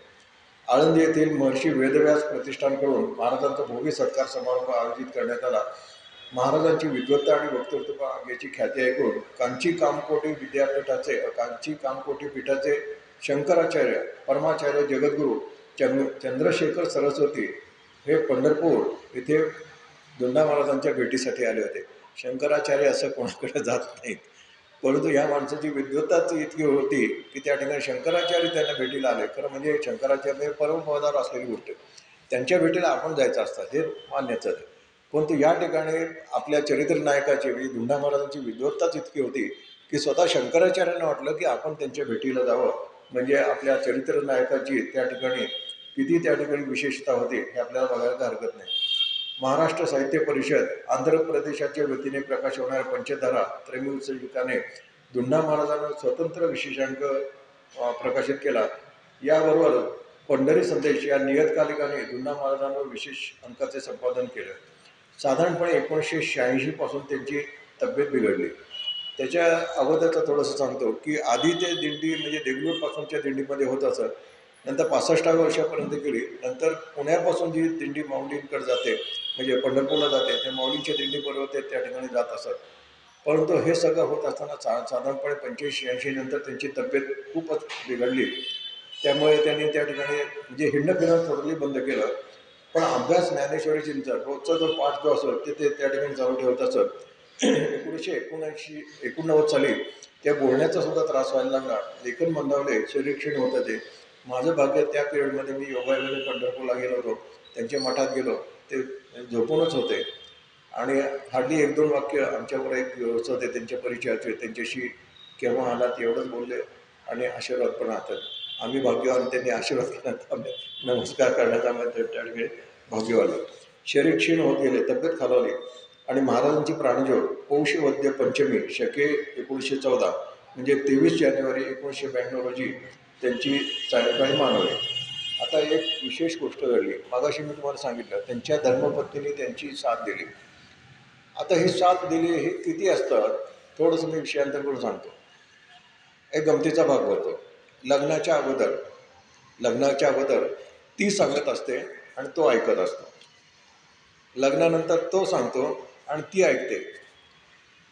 आळंदी येथील महर्षी वेदव्यास प्रतिष्ठानकडून महाराजांचा भव्य सत्कार समारंभ आयोजित करण्यात आला. महाराजांची विद्वत्ता आणि वक्तृत्व याची ख्याती ऐकून कांची कामकोटी पीठाचे शंकराचार्य परमाचार्य जगद्गुरू चंद्रशेखर सरस्वती हे पंढरपूर येथे धुंडा महाराजांच्या भेटीसाठी आले होते. शंकराचार्य असं कोणाकडे जात नाहीत, परंतु या माणसाची विद्वत्ताच इतकी होती की त्या ठिकाणी शंकराचार्य त्यांना भेटीला आले. खरं म्हणजे शंकराचार्य परमपदावर असलेली गोष्ट, त्यांच्या भेटीला आपण जायचं असतं हे मान्यच आहे. परंतु या ठिकाणी आपल्या चरित्र नायकाची म्हणजे धुंडा महाराजांची विद्वत्ताच इतकी होती की स्वतः शंकराचार्यांना वाटलं की आपण त्यांच्या भेटीला जावं, म्हणजे आपल्या चरित्र नायकाची त्या ठिकाणी किती त्या ठिकाणी विशेषता होती हे आपल्याला बघायला हरकत नाही. महाराष्ट्र साहित्य परिषद आंध्र प्रदेशाच्या वतीने प्रकाश होणाऱ्या पंचधारा त्रैमासिकाने धुंडा महाराजांना स्वतंत्र विशेषांक प्रकाशित केला. याबरोबर पंढरी संदेश या नियतकालिकाने धुंडा महाराजांवर विशेष अंकाचे संपादन केलं. साधारणपणे 1986 पासून त्यांची तब्येत बिघडली. त्याच्या अगोदरचं थोडंसं सांगतो की आधी ते दिंडी म्हणजे देगलूरपासूनच्या दिंडीमध्ये होत असत, नंतर 65व्या वर्षापर्यंत केली. नंतर पुण्यापासून जी दिंडी माऊलींकडे जाते म्हणजे पंढरपूरला जाते ते माऊलींच्या दिंडीबरोबर ते त्या ठिकाणी जात असत. परंतु हे सगळं होत असताना साधारणपणे 85-86 नंतर त्यांची तब्येत खूपच बिघडली. त्यामुळे त्यांनी त्या ठिकाणी म्हणजे हिंडणं फिरणं टोटली बंद केलं. पण अभ्यास ज्ञानेश्वरीजींचा रोजचा जो पाठ जो असतो ते त्या ठिकाणी चालू ठेवत असत. 1989 साली त्या बोलण्याचा सुद्धा त्रास व्हायला लागला, लेखन मंदावले, शरीर क्षीण होतं. ते माझं भाग्य त्या पिरियडमध्ये मी योगायोगाने पंढरपूरला गेलो होतो, त्यांच्या मठात गेलो, ते झोपूनच होते आणि हार्डली 1-2 वाक्य आमच्यावर एक व्यवस्था होते त्यांच्या परिचयाचे, त्यांच्याशी केव्हा आलात एवढंच बोलले आणि आशीर्वाद पण हातात. आम्ही भाग्यवान, त्यांनी आशीर्वाद करण्यात आम्ही नमस्कार करण्यात आम्ही त्या ठिकाणी भाग्यवान. शरीर क्षीण होत गेले, तब्येत खालावली आणि महाराजांची प्राणज्योत पौष वद्य पंचमी शके 1914 म्हणजे 23 जानेवारी 1992 रोजी त्यांची सायंकाळी मानवली. आता एक विशेष गोष्ट घडली, मागाशी मी तुम्हाला सांगितलं त्यांच्या धर्मपत्नीने त्यांची साथ दिली. आता ही साथ दिली हे किती असतात थोडंसं मी विषयांतर करून सांगतो. एक गमतीचा भाग होतो. लग्नाच्या अगोदर ती सांगत असते आणि तो ऐकत असतो. लग्नानंतर तो सांगतो आणि ती ऐकते.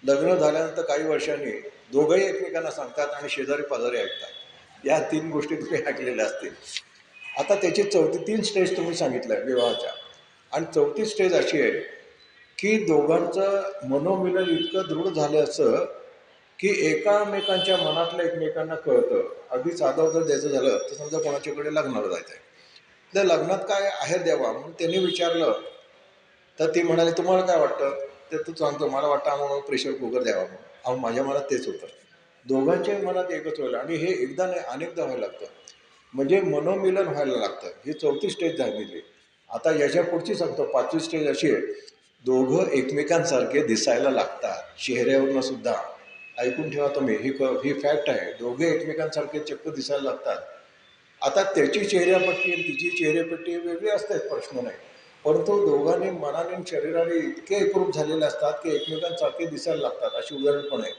लग्न झाल्यानंतर काही वर्षांनी दोघंही एकमेकांना सांगतात आणि शेजारी पाजारी ऐकतात. या 3 गोष्टी तुम्ही ऐकलेल्या असतील. आता त्याची चौथी 3 स्टेज तुम्ही सांगितल्या विवाहाच्या, आणि चौथी स्टेज अशी आहे की दोघांचं मनोमिलन इतकं दृढ झालं असं की एकामेकांच्या मनातलं एकमेकांना कळतं. अगदी साधं जर द्यायचं झालं तर समजा कोणाच्याकडे लग्नाला जायचं आहे, त्या लग्नात काय आहेर द्यावा म्हणून त्यांनी विचारलं, तर ती म्हणाली तुम्हाला काय वाटतं? ते तू सांगतो मला वाटतं आम्हाला प्रेशर कुकर द्यावा म्हणून. अहो माझ्या मनात तेच होतं. दोघांच्याही मनात एकच व्हायला, आणि हे एकदा नाही अनेकदा व्हायला लागतं. म्हणजे मनोमिलन व्हायला लागतं. ही चौथी स्टेज झालेली. आता याच्या पुढची सांगतो, 5वी स्टेज अशी आहे, दोघं एकमेकांसारखे दिसायला लागतात चेहऱ्यावरनं सुद्धा. ऐकून ठेवा तुम्ही, ही फॅक्ट आहे. दोघे एकमेकांसारखे चक्क दिसायला लागतात. आता त्याची चेहऱ्यापट्टी आणि तिची चेहऱ्यापट्टी वेगळी असते, प्रश्न नाही. परंतु दोघांनी मनाने आणि शरीराने इतके एकरूप झालेले असतात की एकमेकांसारखे दिसायला लागतात. अशी उदाहरण पण आहे.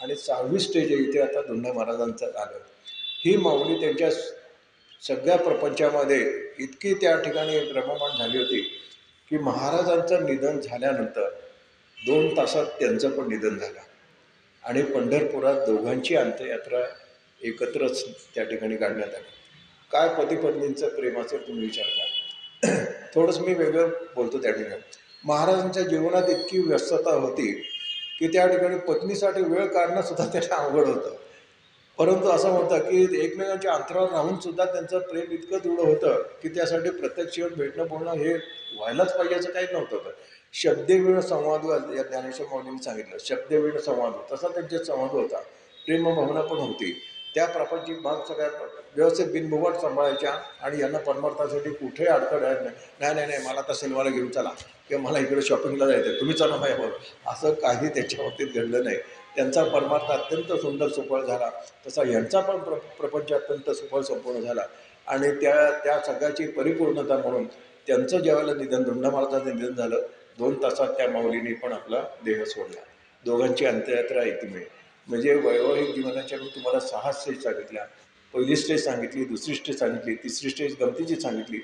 आणि 6वी स्टेज आहे इथे आता धोंडा महाराजांचं आलं. ही माऊली त्यांच्या सगळ्या प्रपंचामध्ये इतकी त्या ठिकाणी रममाण झाली होती की महाराजांचं निधन झाल्यानंतर 2 तासात त्यांचं पण निधन झालं. आणि पंढरपुरात दोघांची अंत्ययात्रा एकत्रच त्या ठिकाणी काढण्यात आली. काय पती पत्नींचं प्रेम असेल तुम्ही विचार करा. थोडंसं मी वेगळं बोलतो त्या ठिकाणी. महाराजांच्या जीवनात इतकी व्यस्तता होती की त्या ठिकाणी पत्नीसाठी वेळ काढणं सुद्धा त्याला अवघड होतं. परंतु असं होतं की एकमेकांच्या अंतरावर राहून सुद्धा त्यांचं प्रेम इतकं दृढ होतं की त्यासाठी प्रत्यक्ष येऊन भेटणं बोलणं हे व्हायलाच पाहिजे असं काहीच नव्हतं. शब्देवीण संवाद या ज्ञानेश्वर माऊलींनी सांगितलं, शब्देवीण संवाद, तसा त्यांच्यात संवाद होता. प्रेमभावना पण होती. त्या प्रापंचिक भाग सगळ्या व्यवस्थित बिनबुवाट सांभाळायच्या, आणि यांना परमार्थासाठी कुठेही अडथळा नाही नाही नाही मला आता सिनेमाला घेऊन चला, किंवा मला इकडे शॉपिंगला जायचं आहे तुम्ही चला माझ्याबरोबर, असं काही त्याच्या बाबतीत घडलं नाही. त्यांचा परमार्थ अत्यंत सुंदर सुफळ झाला. तसा यांचा पण प्रपंच अत्यंत सुफळ संपूर्ण झाला. आणि त्या सगळ्याची परिपूर्णता म्हणून त्यांचं ज्यावेळेला निधन, धोंडा महाराजांचं निधन झालं, 2 तासात त्या माऊलीने पण आपला देह सोडला. दोघांची अंत्ययात्रा एकमेव. म्हणजे वैवाहिक जीवनाच्या मी तुम्हाला 6 स्टेज सांगितल्या. पहिली स्टेज सांगितली, दुसरी स्टेज सांगितली, तिसरी स्टेज गमतीची सांगितली,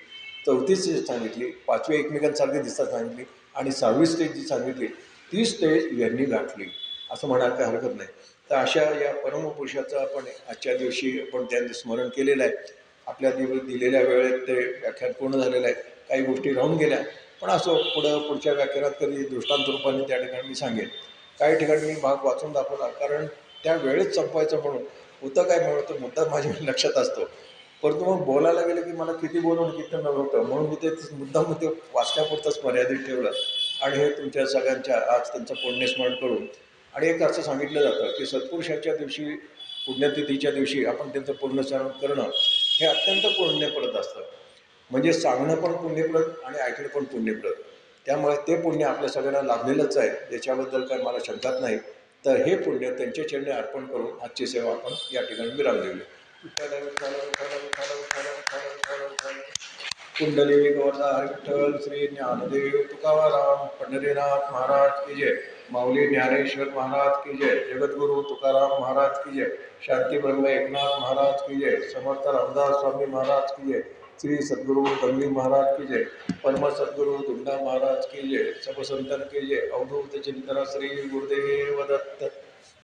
चौथी स्टेज सांगितली, 5वी एकमेकांसारखी दिसतात सांगितली, आणि 6वी स्टेज जी सांगितली ती स्टेज यांनी गाठली असं म्हणायला काही हरकत नाही. तर अशा या परमपुरुषाचं आपण आजच्या दिवशी आपण त्यांचं स्मरण केलेलं आहे. आपल्या दिलेल्या वेळेत ते व्याख्यान पूर्ण झालेलं आहे. काही गोष्टी राहून गेल्या, पण असो पुढच्या व्याख्यानात कधी दृष्टांत रूपाने त्या ठिकाणी मी सांगेन. काही ठिकाणी मी भाग वाचून दाखवला, कारण त्या वेळेत संपवायचं म्हणून होतं काय म्हणून तो मुद्दा माझ्या लक्षात असतो. परंतु मग बोलायला गेलं की मला किती बोलून किती न होतं, म्हणून मी ते मुद्दाम ते वाचण्यापुरतंच मर्यादित ठेवलं. आणि हे तुमच्या सगळ्यांच्या आज त्यांचं पुण्यस्मरण करून, आणि एक असं सांगितलं जातं की सत्पुरुषाच्या दिवशी, पुण्यतिथीच्या दिवशी आपण त्यांचं पुण्यस्मरण करणं हे अत्यंत पुण्यप्रद असतं. म्हणजे सांगणं पण पुण्यप्रद आणि ऐकणं पण पुण्यप्रद. त्यामुळे ते पुण्य आपल्या सगळ्यांना लाभलेलंच आहे, याच्याबद्दल काही मला शंकाच नाही. तर हे पुण्य त्यांच्या चरणी अर्पण करून आजची सेवा आपण या ठिकाणी विराम देऊया. कुंडली गोवर्धा विठ्ठल श्री ज्ञानदेव तुकाराम पंढरीनाथ महाराज की जय. माऊली ज्ञानेश्वर महाराज की जय. जगद्गुरु तुकाराम महाराज की जय. शांती ब्रह्म एकनाथ महाराज की जय. समर्थ रामदास स्वामी महाराज की जय. श्री सद्गुरु दंगली महाराज की जय. परम सद्गुरु धुंडा महाराज की जय. सब संतन की जय. अवधूत चिंतन श्री गुरुदेव दत्त.